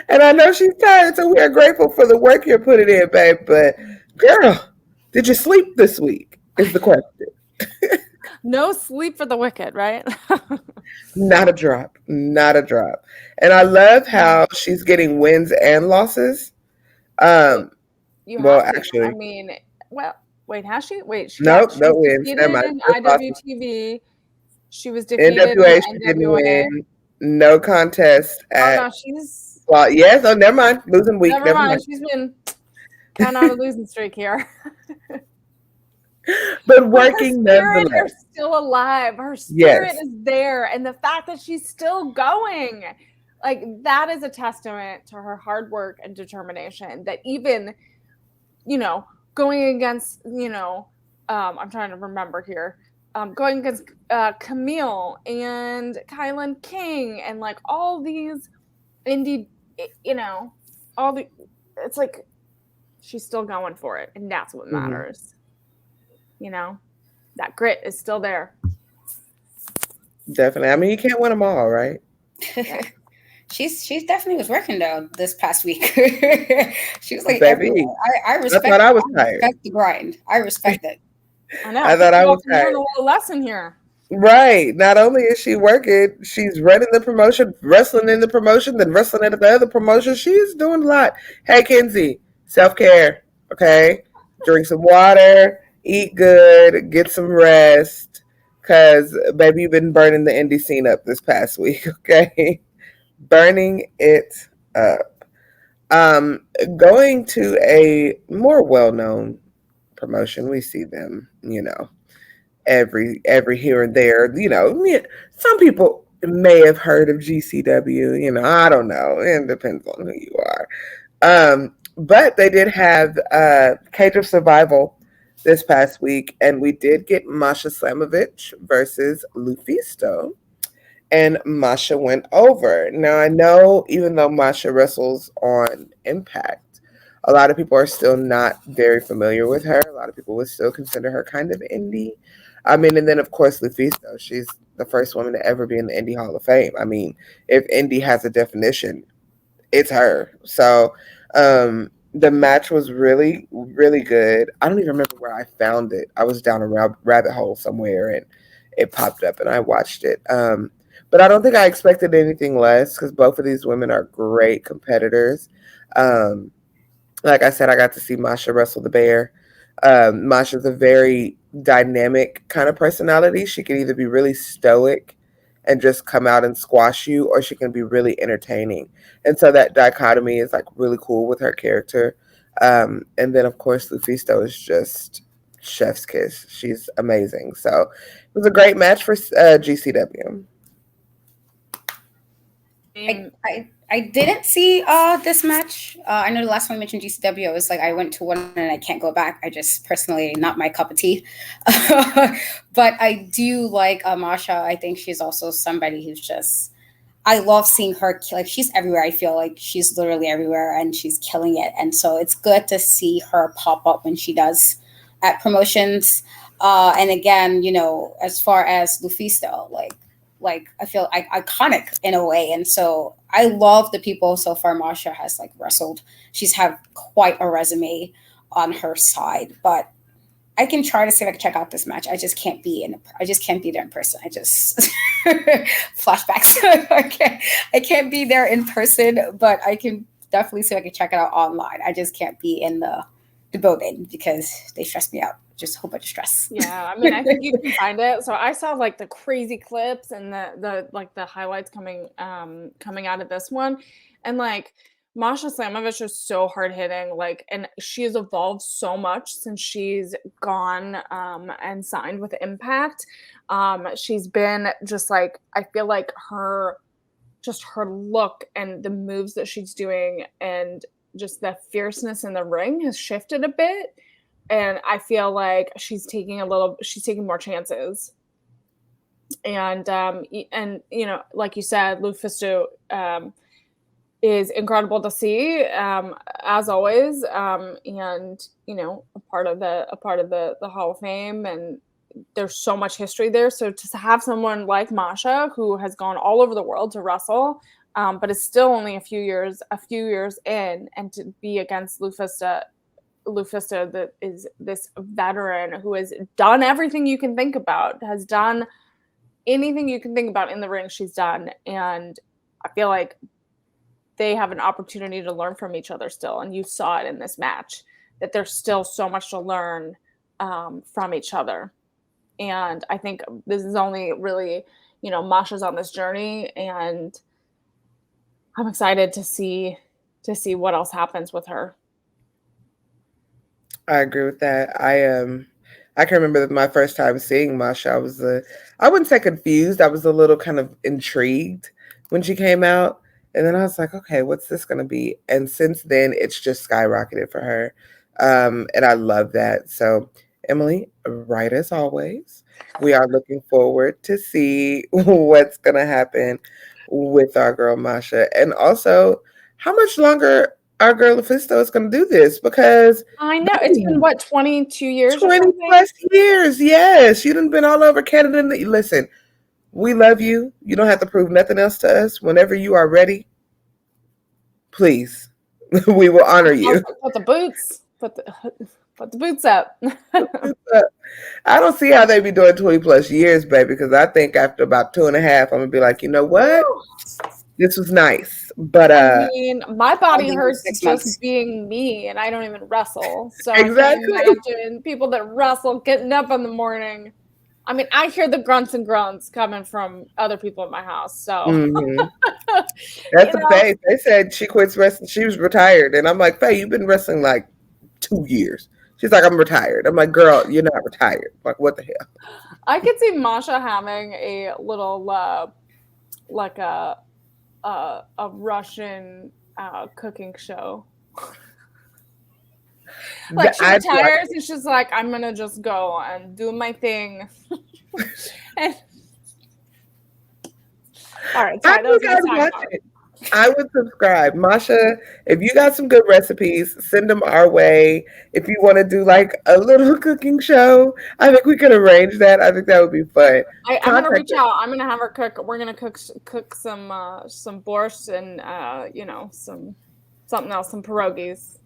[SPEAKER 4] And I know she's tired, so we are grateful for the work you're putting in, babe. But girl, did you sleep this week? Is the question.
[SPEAKER 6] No sleep for the wicked, right?
[SPEAKER 4] Not a drop. Not a drop. And I love how she's getting wins and losses. Actually,
[SPEAKER 6] I mean, well, wait, has she? Wait,
[SPEAKER 4] nope, no wins.
[SPEAKER 6] Defeated
[SPEAKER 4] Never mind.
[SPEAKER 6] in IWTV. She was defeated
[SPEAKER 4] NWA,
[SPEAKER 6] in
[SPEAKER 4] she didn't
[SPEAKER 6] NWA.
[SPEAKER 4] win. No contest at.
[SPEAKER 6] Oh no, she's.
[SPEAKER 4] Well, yes. Oh, never mind. Losing week.
[SPEAKER 6] Never mind. She's been kind of on a losing streak here.
[SPEAKER 4] But working
[SPEAKER 6] nonetheless.
[SPEAKER 4] nonetheless.
[SPEAKER 6] Are still alive. Her spirit is there, and the fact that she's still going, like that is a testament to her hard work and determination. That even, going against, I'm trying to remember here, going against Camille and Kylan King and like all these Indy, it's like she's still going for it, and that's what matters. That grit is still there.
[SPEAKER 4] Definitely. I mean, you can't win them all, right?
[SPEAKER 5] She's definitely was working though this past week. She was like,
[SPEAKER 4] baby,
[SPEAKER 5] I respect.
[SPEAKER 4] I thought I was tired.
[SPEAKER 5] Respect the grind. I respect it.
[SPEAKER 6] I know.
[SPEAKER 4] I thought I was tired.
[SPEAKER 6] Learn a little lesson here.
[SPEAKER 4] Right. Not only is she working, she's running the promotion, wrestling in the promotion, then wrestling at the other promotion. She's doing a lot. Hey, Kenzie, self-care, okay? Drink some water, eat good, get some rest, because, baby, you've been burning the indie scene up this past week, okay? Burning it up. Going to a more well-known promotion, we see them, every here and there. Some people may have heard of GCW. I don't know. It depends on who you are. But they did have Cage of Survival this past week, and we did get Masha Slamovich versus Lufisto, and Masha went over. Now, I know even though Masha wrestles on Impact, a lot of people are still not very familiar with her. A lot of people would still consider her kind of indie. I mean, and then, of course, Lufisto. She's the first woman to ever be in the Indie Hall of Fame. I mean, if indie has a definition, it's her. So the match was really, really good. I don't even remember where I found it. I was down a rabbit hole somewhere, and it popped up, and I watched it. But I don't think I expected anything less because both of these women are great competitors. Like I said, I got to see Masha wrestle the bear. Masha's a very dynamic kind of personality. She can either be really stoic and just come out and squash you, or she can be really entertaining. And so that dichotomy is like really cool with her character. And then, of course, Lufisto is just chef's kiss. She's amazing. So it was a great match for GCW.
[SPEAKER 5] I didn't see this match. I know the last time I mentioned GCW, it was like I went to one and I can't go back. I just personally not my cup of tea. But I do like Masha. I think she's also somebody who's just, I love seeing her. Like she's everywhere. I feel like she's literally everywhere and she's killing it. And so it's good to see her pop up when she does at promotions. And again, as far as Lufisto, like I feel iconic in a way. And so I love the people so far Masha has like wrestled. She's had quite a resume on her side, but I can try to see if I can check out this match. I just can't be there in person. I just flashbacks. I can't be there in person, but I can definitely see if I can check it out online. I just can't be in the building because they stress me out. Just a whole bunch of stress.
[SPEAKER 6] Yeah, I mean, I think you can find it. So I saw like the crazy clips and the highlights coming out of this one, and like Masha Slamovich is so hard hitting, like, and she has evolved so much since she's gone and signed with Impact. She's been just like, I feel like her look and the moves that she's doing and just the fierceness in the ring has shifted a bit. And I feel like she's taking more chances. And you know, like you said, Lufisto is incredible to see, as always, and you know, a part of the Hall of Fame, and there's so much history there. So to have someone like Masha, who has gone all over the world to wrestle, but is still only a few years in, and to be against Lufisto, that is this veteran who has done everything you can think about, has done anything you can think about in the ring, she's done. And I feel like they have an opportunity to learn from each other still. And you saw it in this match, that there's still so much to learn from each other. And I think this is only really, you know, Masha's on this journey, and I'm excited to see what else happens with her.
[SPEAKER 4] I agree with that. I can remember my first time seeing Masha. I wouldn't say confused. I was a little kind of intrigued when she came out. And then I was like, okay, what's this going to be? And since then, it's just skyrocketed for her. And I love that. So, Emily, right as always, we are looking forward to see what's going to happen with our girl Masha. And also, how much longer our girl Lufisto is going to do this, because
[SPEAKER 6] I know it's been what, 22 years
[SPEAKER 4] 20 plus years. Yes, you done been all over Canada. Listen, we love you. You don't have to prove nothing else to us. Whenever you are ready, please, we will honor you.
[SPEAKER 6] Put the boots up.
[SPEAKER 4] I don't see how they be doing 20 plus years, baby, because I think after about 2.5, I'm gonna be like, you know what? This was nice, but
[SPEAKER 6] I mean, my body hurts just being me, and I don't even wrestle. So
[SPEAKER 4] exactly.
[SPEAKER 6] I can imagine people that wrestle getting up in the morning. I mean, I hear the grunts and groans coming from other people in my house. So
[SPEAKER 4] that's a Faye. They said she quits wrestling. She was retired, and I'm like, Faye, you've been wrestling like 2 years. She's like, I'm retired. I'm like, girl, you're not retired. Like, what the hell?
[SPEAKER 6] I could see Masha having a little like a Russian cooking show. Like she retires and she's like, I'm gonna just go and do my thing. And all right, sorry,
[SPEAKER 4] I would subscribe. Masha, if you got some good recipes, send them our way. If you want to do like a little cooking show, I think we can arrange that. I think that would be fun.
[SPEAKER 6] I'm gonna reach out. I'm gonna have her cook. We're gonna cook some borscht and you know, something else, some pierogies.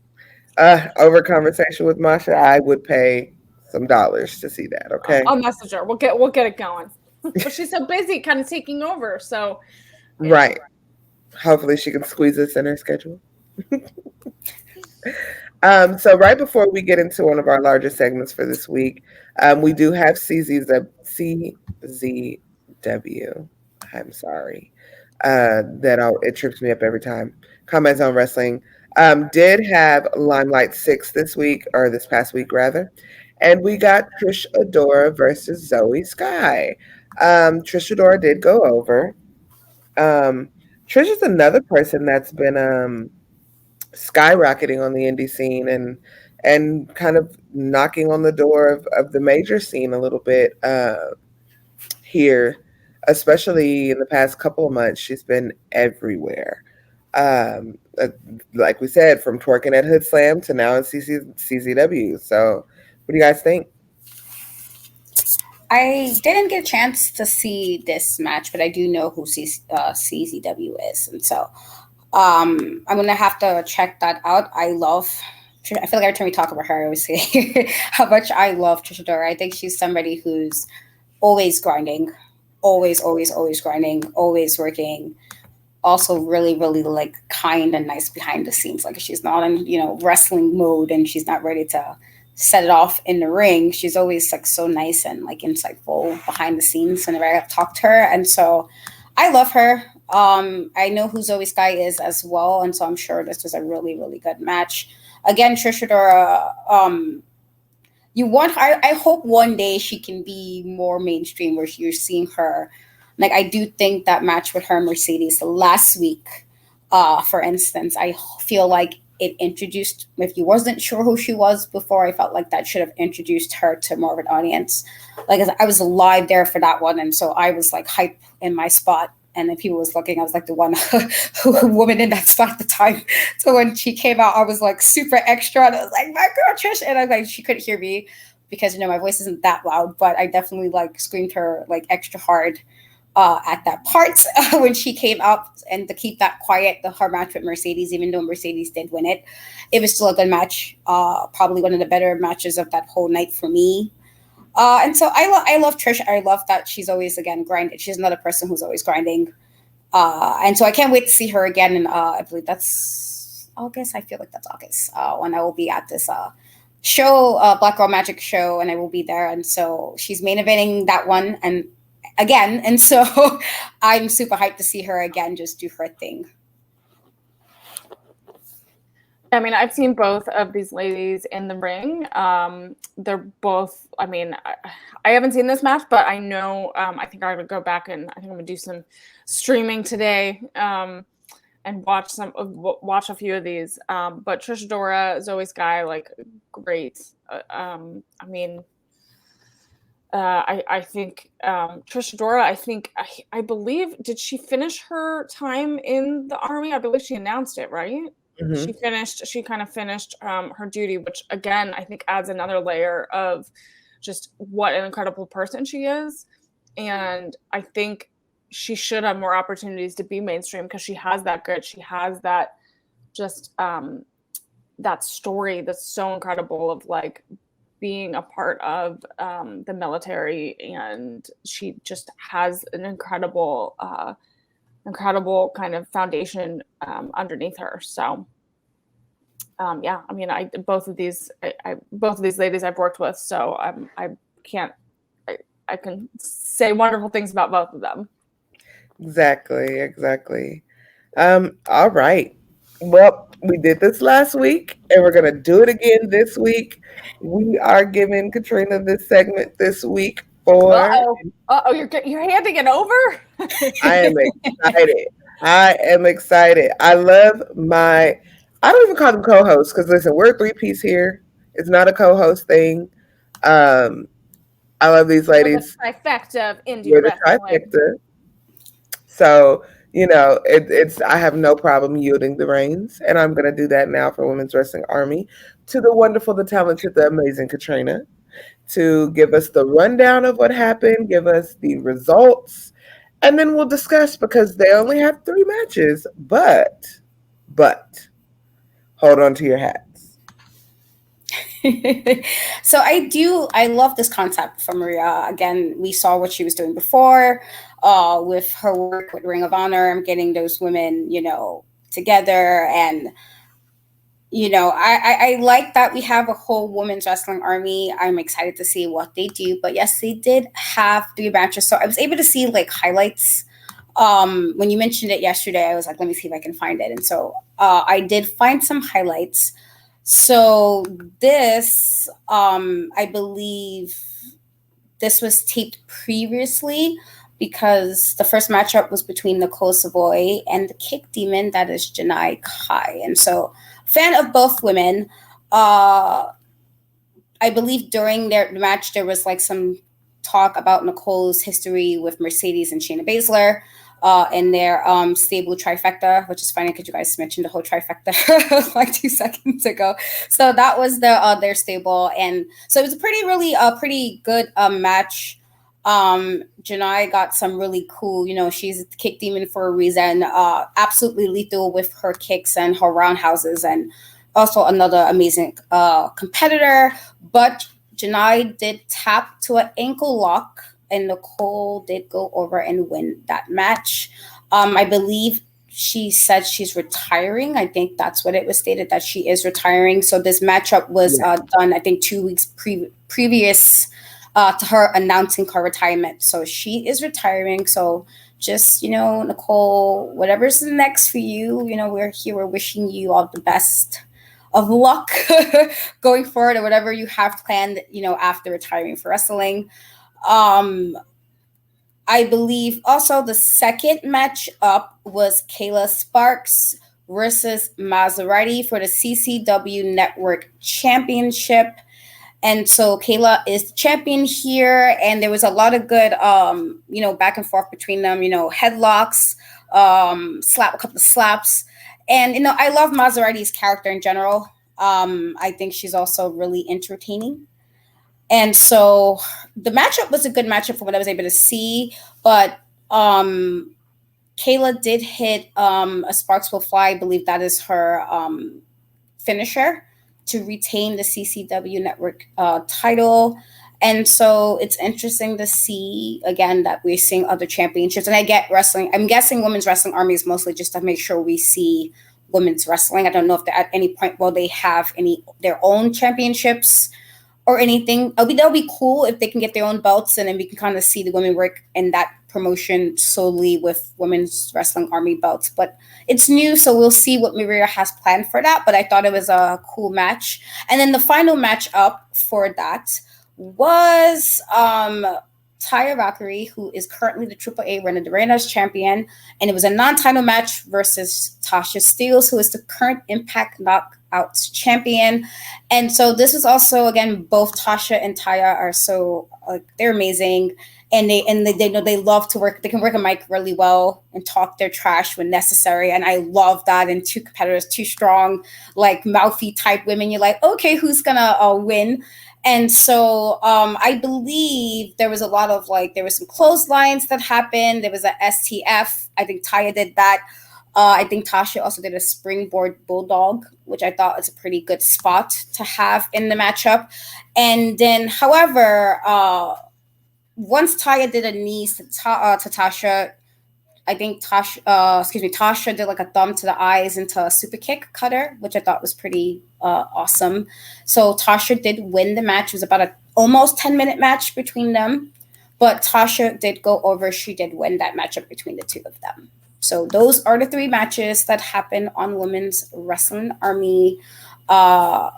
[SPEAKER 4] Over conversation with Masha, I would pay some dollars to see that. Okay,
[SPEAKER 6] I'll message her. We'll get it going. But she's so busy, kind of taking over. So
[SPEAKER 4] right. Hopefully she can squeeze this in her schedule. So right before we get into one of our larger segments for this week, we do have CZW. I'm sorry. It trips me up every time. Comments on Wrestling did have Limelight 6 this past week rather. And we got Trish Adora versus Zoe Skye. Trish Adora did go over. Trish is another person that's been skyrocketing on the indie scene and kind of knocking on the door of the major scene a little bit here, especially in the past couple of months. She's been everywhere. Like we said, from twerking at Hood Slam to now in CZW. So what do you guys think?
[SPEAKER 5] I didn't get a chance to see this match, but I do know who CZW is. And so I'm going to have to check that out. I feel like every time we talk about her, I always say how much I love Trish Adora. I think she's somebody who's always grinding, always grinding, always working. Also really, really like kind and nice behind the scenes. Like she's not in, wrestling mode and she's not ready to set it off in the ring. She's always like so nice and like insightful behind the scenes whenever I talk to her. And so I love her. I know who Zoe Skye is as well. And so I'm sure this was a really, really good match. Again, Trish Adora, I hope one day she can be more mainstream where you're seeing her. Like I do think that match with her Mercedes last week, for instance, I feel like it introduced, if you wasn't sure who she was before, I felt like that should have introduced her to more of an audience. Like I was live there for that one, and so I was like hype in my spot. And then people was looking, I was like the one woman in that spot at the time. So when she came out, I was like super extra, and I was like, my girl Trish, and I was like, she couldn't hear me because, you know, my voice isn't that loud, but I definitely like screamed her like extra hard at that part when she came out. And to keep that quiet, her match with Mercedes, even though Mercedes did win it, it was still a good match. Probably one of the better matches of that whole night for me. And so I love Trish. I love that she's always, again, grinding. She's another person who's always grinding. And so I can't wait to see her again. And I believe that's August. I feel like that's August when I will be at this show, Black Girl Magic show, and I will be there. And so she's main eventing that one and again. And so I'm super hyped to see her again, just do her thing.
[SPEAKER 6] I mean, I've seen both of these ladies in the ring. They're both, I mean, I haven't seen this match, but I know, I think I would go back and I think I'm going to do some streaming today and watch a few of these. But Trish Adora, Zoe Skye, like, great. I mean, I think Trish Adora, I believe, did she finish her time in the Army? I believe she announced it, right? Mm-hmm. She kind of finished her duty, which again, I think adds another layer of just what an incredible person she is. And I think she should have more opportunities to be mainstream because she has that grit. She has that just that story that's so incredible of like being a part of the military. And she just has an incredible kind of foundation underneath her. So yeah, I mean, both of these ladies I've worked with, so I can say wonderful things about both of them.
[SPEAKER 4] Exactly. All right. Well, we did this last week and we're going to do it again this week. We are giving Katrina this segment this week for...
[SPEAKER 6] Uh-oh, you're handing it over?
[SPEAKER 4] I am excited. I love I don't even call them co-hosts because listen, we're a three-piece here. It's not a co-host thing. I love these ladies.
[SPEAKER 6] We're the trifecta of Indy
[SPEAKER 4] We're
[SPEAKER 6] wrestling.
[SPEAKER 4] the trifecta. So, you know, I have no problem yielding the reins, and I'm going to do that now for Women's Wrestling Army to the wonderful, the talented, the amazing Katrina to give us the rundown of what happened, give us the results, and then we'll discuss because they only have 3 matches, but hold on to your hats.
[SPEAKER 5] So I love this concept from Maria. Again, we saw what she was doing before with her work with Ring of Honor and getting those women, you know, together. And, you know, I like that we have a whole women's wrestling army. I'm excited to see what they do. But yes, they did have 3 matches. So I was able to see like highlights. When you mentioned it yesterday, I was like, let me see if I can find it. And so I did find some highlights. So this, I believe this was taped previously because the first matchup was between Nicole Savoy and the Kick Demon, that is Janai Kai. And so fan of both women. I believe during their match, there was like some talk about Nicole's history with Mercedes and Shayna Baszler. In their stable trifecta, which is funny because you guys mentioned the whole trifecta like 2 seconds ago. So that was their stable, and so it was a pretty good match. Janai got some really cool, you know, she's a kick demon for a reason. Absolutely lethal with her kicks and her roundhouses, and also another amazing competitor. But Janai did tap to an ankle lock. And Nicole did go over and win that match. I believe she said she's retiring. I think that's what it was stated, that she is retiring. So this matchup was done, I think, 2 weeks previous to her announcing her retirement. So she is retiring. So just, you know, Nicole, whatever's next for you, you know, we're here. We're wishing you all the best of luck going forward or whatever you have planned, you know, after retiring for wrestling. I believe also the second match up was Kayla Sparks versus Maserati for the CCW Network Championship. And so Kayla is the champion here, and there was a lot of good, back and forth between them. Headlocks, a couple of slaps, and I love Maserati's character in general. I think she's also really entertaining, and so the matchup was a good matchup from what I was able to see. But Kayla did hit a Sparks Will Fly. I believe that is her finisher to retain the CCW Network title. And so it's interesting to see, again, that we're seeing other championships. And I get wrestling. I'm guessing Women's Wrestling Army is mostly just to make sure we see women's wrestling. I don't know if at any point will they have their own championships or anything. That'll be cool if they can get their own belts, and then we can kind of see the women work in that promotion solely with Women's Wrestling Army belts. But it's new, so we'll see what Maria has planned for that. But I thought it was a cool match. And then the final match up for that was Taya Valkyrie, who is currently the AAA Reina de Reinas champion. And it was a non-title match versus Tasha Steelz, who is the current Impact Knockouts champion. And so this is also, again, both Tasha and Taya are so, they're amazing. And they know they love to work. They can work a mic really well and talk their trash when necessary. And I love that. And two competitors, two strong, mouthy type women. You're like, okay, who's gonna win? And so I believe there was a lot of there were some clotheslines that happened. There was a STF. I think Taya did that. I think Tasha also did a springboard bulldog, which I thought was a pretty good spot to have in the matchup. And then, however, once Taya did a knee to Tasha, I think Tasha did a thumb to the eyes into a super kick cutter, which I thought was pretty awesome. So Tasha did win the match. It was about almost 10-minute match between them, but Tasha did go over. She did win that matchup between the two of them. So those are the three matches that happened on Women's Wrestling Army for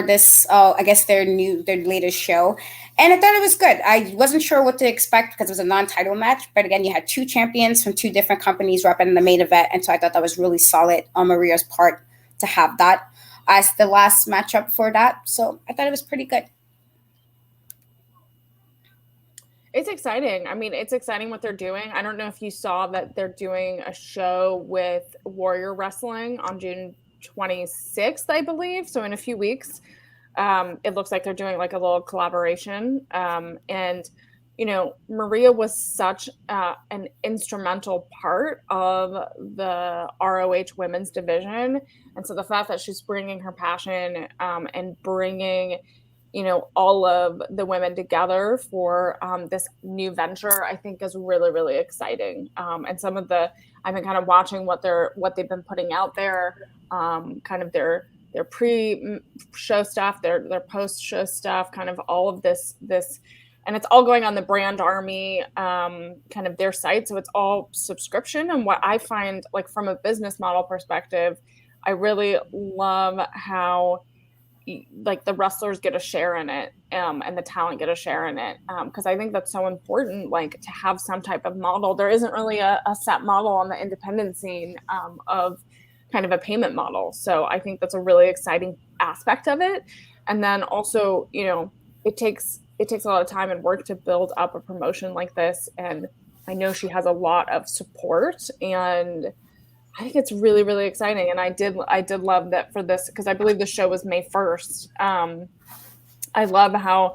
[SPEAKER 5] this, I guess their latest show. And I thought it was good. I wasn't sure what to expect because it was a non-title match. But again, you had two champions from two different companies representing the main event. And so I thought that was really solid on Maria's part to have that as the last matchup for that. So I thought it was pretty good.
[SPEAKER 6] It's exciting. I mean, it's exciting what they're doing. I don't know if you saw that they're doing a show with Warrior Wrestling on June 26th, I believe. So in a few weeks. It looks like they're doing a little collaboration. And, Maria was such an instrumental part of the ROH women's division. And so the fact that she's bringing her passion and bringing, all of the women together for this new venture, I think is really, really exciting. And I've been kind of watching what they've been putting out there, kind of their pre-show stuff, their post-show stuff, kind of all of this, and it's all going on the Brand Army, kind of their site. So it's all subscription. And what I find, from a business model perspective, I really love how, the wrestlers get a share in it, and the talent get a share in it. Because I think that's so important, to have some type of model. There isn't really a set model on the independent scene of kind of a payment model. So I think that's a really exciting aspect of it. And then also, it takes a lot of time and work to build up a promotion like this. And I know she has a lot of support, and I think it's really, really exciting. And I did love that for this, because I believe the show was May 1st. I love how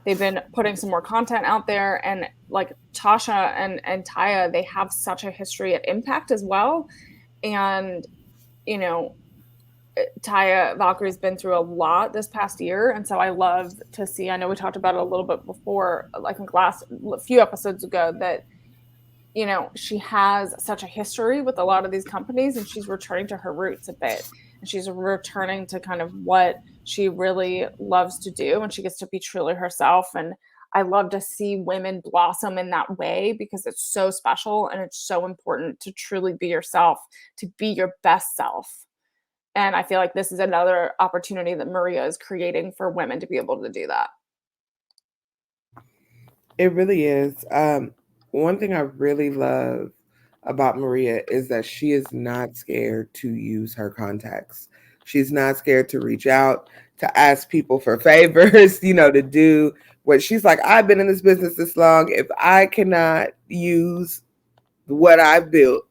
[SPEAKER 6] they've been putting some more content out there, and Tasha and Taya, they have such a history at Impact as well. And Taya Valkyrie's been through a lot this past year. And so I love to see, I know we talked about it a little bit before, I think last few episodes ago, that, she has such a history with a lot of these companies, and she's returning to her roots a bit. And she's returning to kind of what she really loves to do, and she gets to be truly herself. And I love to see women blossom in that way, because it's so special and it's so important to truly be yourself, to be your best self. And I feel like this is another opportunity that Maria is creating for women to be able to do that.
[SPEAKER 4] It really is. One thing I really love about Maria is that she is not scared to use her contacts. She's not scared to reach out, to ask people for favors, to do what she's like. I've been in this business this long. If I cannot use what I've built,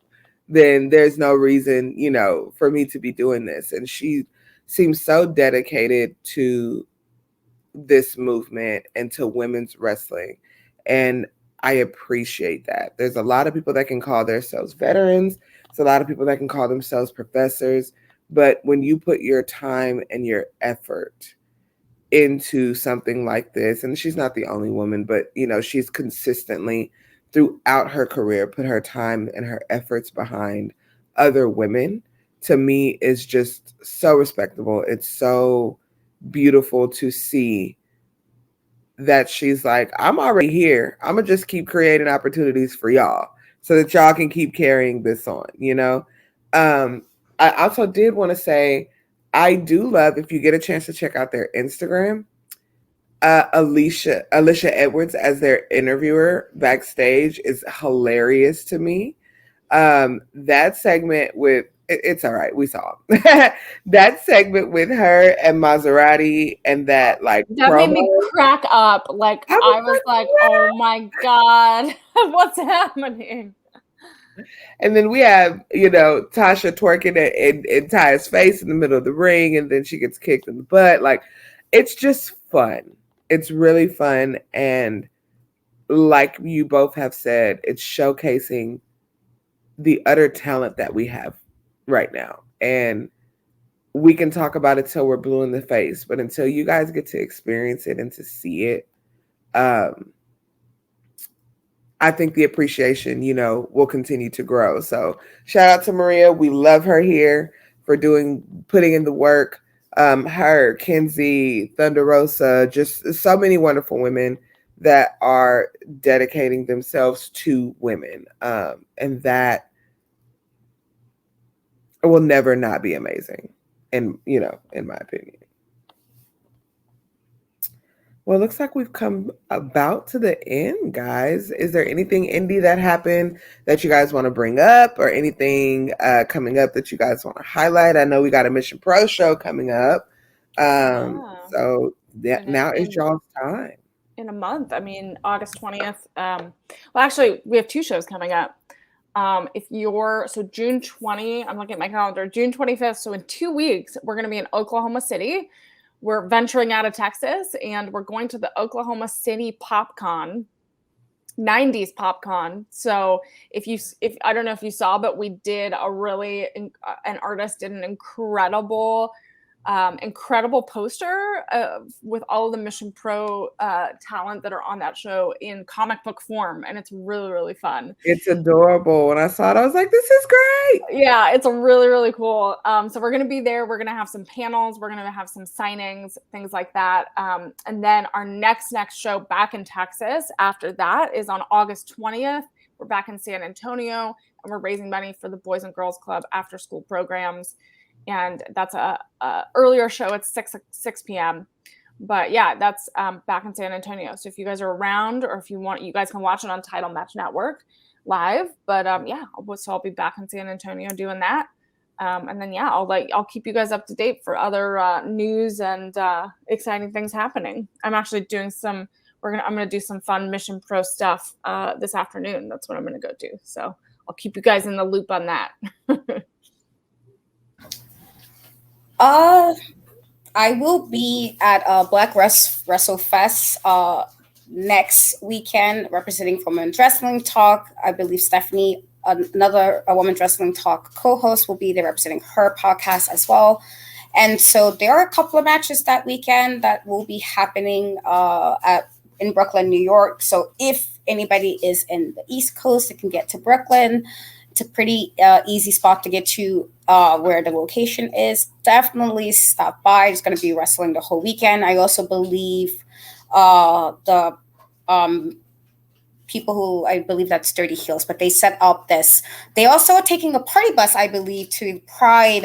[SPEAKER 4] then there's no reason, for me to be doing this. And she seems so dedicated to this movement and to women's wrestling. And I appreciate that. There's a lot of people that can call themselves veterans. There's a lot of people that can call themselves professors. But when you put your time and your effort into something like this, and she's not the only woman, but, she's consistently throughout her career put her time and her efforts behind other women, to me is just so respectable. It's so beautiful to see that she's like, I'm already here. I'm gonna just keep creating opportunities for y'all so that y'all can keep carrying this on, I also did want to say, I do love, if you get a chance to check out their Instagram, Alicia Edwards as their interviewer backstage is hilarious to me. That segment with, it's all right, we saw that segment with her and Maserati, and that
[SPEAKER 6] that
[SPEAKER 4] promo,
[SPEAKER 6] made me crack up. Like I was like, oh my God, what's happening?
[SPEAKER 4] And then we have, Tasha twerking in Taya's face in the middle of the ring, and then she gets kicked in the butt. Like, it's just fun. It's really fun. And like you both have said, it's showcasing the utter talent that we have right now. And we can talk about it till we're blue in the face, but until you guys get to experience it and to see it, I think the appreciation, will continue to grow. So shout out to Maria. We love her here for putting in the work. Her, Kenzie, Thunder Rosa, just so many wonderful women that are dedicating themselves to women. And that will never not be amazing, in my opinion. Well, it looks like we've come about to the end, guys. Is there anything, Indy, that happened that you guys want to bring up, or anything coming up that you guys want to highlight? I know we got a Mission Pro show coming up. So now is y'all's time.
[SPEAKER 6] In a month. I mean, August 20th. Well, actually, we have two shows coming up. June 20, I'm looking at my calendar, June 25th. So in 2 weeks, we're going to be in Oklahoma City. We're venturing out of Texas, and we're going to the Oklahoma City Popcon, 90s Popcon. So if I don't know if you saw, but we did an artist did an incredible poster with all of the Mission Pro talent that are on that show in comic book form, and it's really, really fun.
[SPEAKER 4] It's adorable. When I saw it, I was like, this is great.
[SPEAKER 6] Yeah, it's really, really cool. So we're going to be there. We're going to have some panels. We're going to have some signings, things like that. And then our next show back in Texas after that is on August 20th. We're back in San Antonio, and we're raising money for the Boys and Girls Club after school programs. And that's a earlier show at 6 p.m. But yeah, that's back in San Antonio. So if you guys are around, or if you want, you guys can watch it on Title Match Network live. But so I'll be back in San Antonio doing that. And then I'll keep you guys up to date for other news and exciting things happening. I'm actually doing I'm gonna do some fun Mission Pro stuff this afternoon. That's what I'm gonna go do. So I'll keep you guys in the loop on that.
[SPEAKER 5] I will be at Black Wrestle Fest next weekend, representing for Women's Wrestling Talk. I believe Stephanie, another Women's Wrestling Talk co-host, will be there representing her podcast as well. And so there are a couple of matches that weekend that will be happening in Brooklyn, New York. So if anybody is in the East Coast that can get to Brooklyn, it's a pretty easy spot to get to where the location is. Definitely stop by. It's going to be wrestling the whole weekend. I also believe the people who, I believe that's Dirty Heels, but they set up this. They also are taking a party bus, I believe, to Pride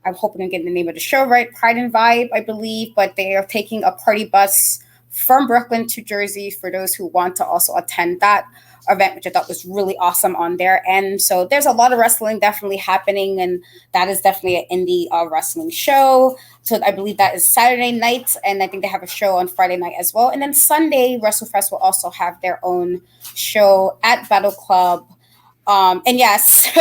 [SPEAKER 5] I'm hoping I'm getting the name of the show right, Pride and Vibe, I believe, but they are taking a party bus from Brooklyn to Jersey for those who want to also attend that event, which I thought was really awesome on there. And so there's a lot of wrestling definitely happening, and that is definitely an indie wrestling show. So I believe that is Saturday night, and I think they have a show on Friday night as well. And then Sunday, WrestleFest will also have their own show at Battle Club. And yes,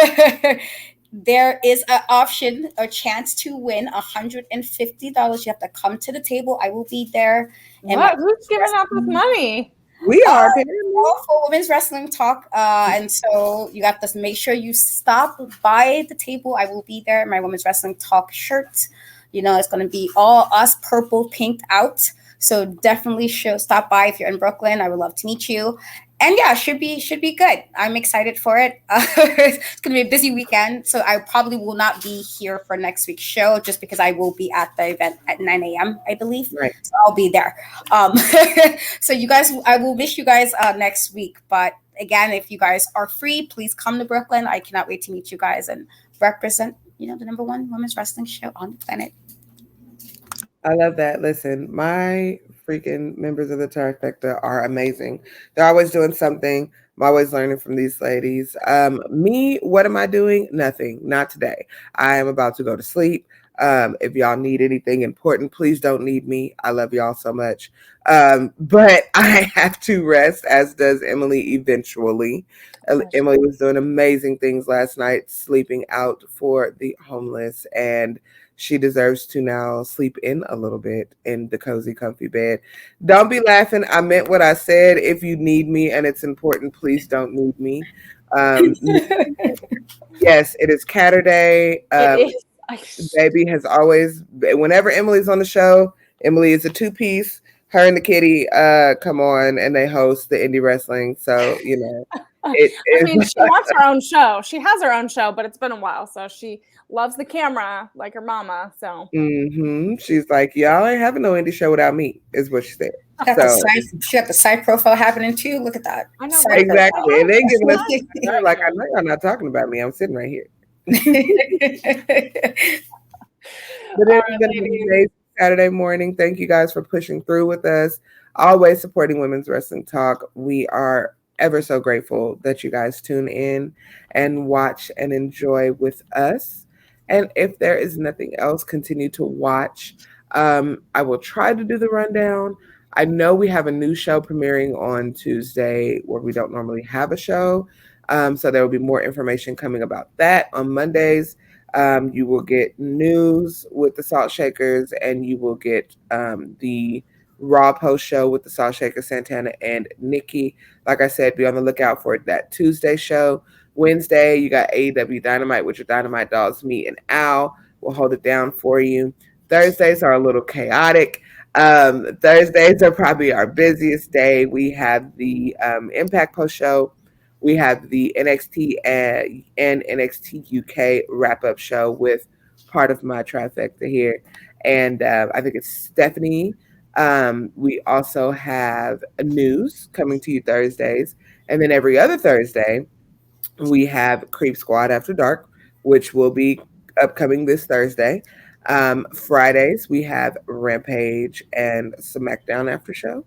[SPEAKER 5] there is an option, a chance to win $150. You have to come to the table. I will be there. And
[SPEAKER 6] what? Who's giving out this money?
[SPEAKER 4] We are
[SPEAKER 5] for Women's Wrestling Talk. And so you got to make sure you stop by the table. I will be there in my Women's Wrestling Talk shirt. You know, it's going to be all us purple pinked out. So definitely stop by if you're in Brooklyn. I would love to meet you. And yeah, should be good. I'm excited for it. It's going to be a busy weekend. So I probably will not be here for next week's show just because I will be at the event at 9 a.m., I believe.
[SPEAKER 4] Right.
[SPEAKER 5] So I'll be there. So you guys, I will miss you guys next week. But again, if you guys are free, please come to Brooklyn. I cannot wait to meet you guys and represent, the number one women's wrestling show on the planet.
[SPEAKER 4] I love that. Listen, my freaking members of the Trifecta are amazing. They're always doing something. I'm always learning from these ladies. Me, what am I doing? Nothing. Not today. I am about to go to sleep. If y'all need anything important, please don't need me. I love y'all so much. But I have to rest, as does Emily eventually. Emily was doing amazing things last night, sleeping out for the homeless, and she deserves to now sleep in a little bit in the cozy, comfy bed. Don't be laughing. I meant what I said. If you need me and it's important, please don't need me. Yes, it is Catterday. Baby has always, whenever Emily's on the show, Emily is a two-piece. Her and the kitty come on and they host the indie wrestling. So,
[SPEAKER 6] she wants her own show. She has her own show, but it's been a while. So she loves the camera like her mama. So
[SPEAKER 4] she's like, y'all ain't having no indie show without me, is what she said.
[SPEAKER 5] She got the side profile happening too. Look at that.
[SPEAKER 6] I know,
[SPEAKER 4] exactly. And they're giving us like, I know y'all not talking about me. I'm sitting right here. But it's going to be amazing Saturday morning. Thank you guys for pushing through with us, always supporting Women's Wrestling Talk. We are ever so grateful that you guys tune in and watch and enjoy with us. And if there is nothing else, continue to watch. I will try to do the rundown. I know we have a new show premiering on Tuesday where we don't normally have a show. So there will be more information coming about that on Mondays. You will get news with the Salt Shakers, and you will get the Raw post show with the Salt Shakers, Santana and Nikki. Like I said, be on the lookout for that Tuesday show. Wednesday, you got AEW Dynamite with your Dynamite Dogs, me and Al. We'll hold it down for you. Thursdays are a little chaotic. Thursdays are probably our busiest day. We have the Impact post show. We have the NXT and NXT UK wrap-up show with part of my trifecta here. And I think it's Stephanie. We also have news coming to you Thursdays. And then every other Thursday, we have Creep Squad After Dark, which will be upcoming this Thursday. Fridays, we have Rampage and SmackDown After Show.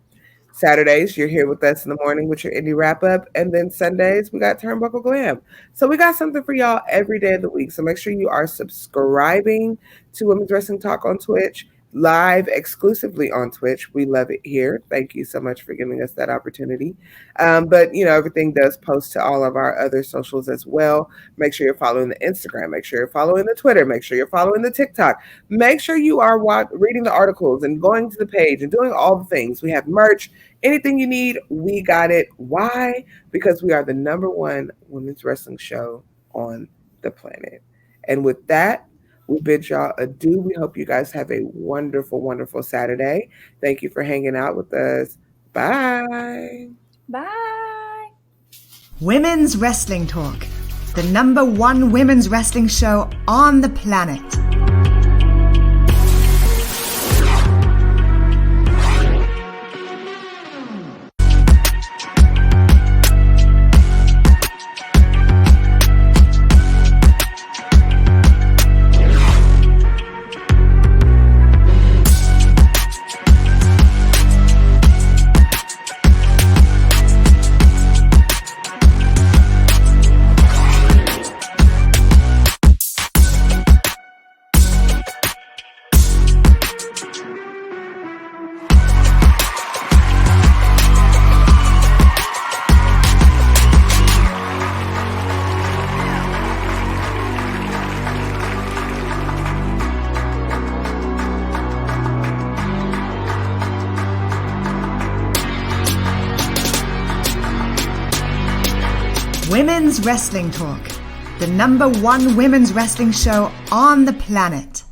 [SPEAKER 4] Saturdays, you're here with us in the morning with your indie wrap-up. And then Sundays, we got Turnbuckle Glam. So we got something for y'all every day of the week. So make sure you are subscribing to Women's Wrestling Talk on Twitch, live exclusively on Twitch. We love it here. Thank you so much for giving us that opportunity. But, everything does post to all of our other socials as well. Make sure you're following the Instagram. Make sure you're following the Twitter. Make sure you're following the TikTok. Make sure you are reading the articles and going to the page and doing all the things. We have merch. Anything you need, we got it. Why? Because we are the number one women's wrestling show on the planet. And with that, we bid y'all adieu. We hope you guys have a wonderful, wonderful Saturday. Thank you for hanging out with us. Bye.
[SPEAKER 6] Bye.
[SPEAKER 3] Women's Wrestling Talk, the number one women's wrestling show on the planet. Women's Wrestling Talk, the number one women's wrestling show on the planet.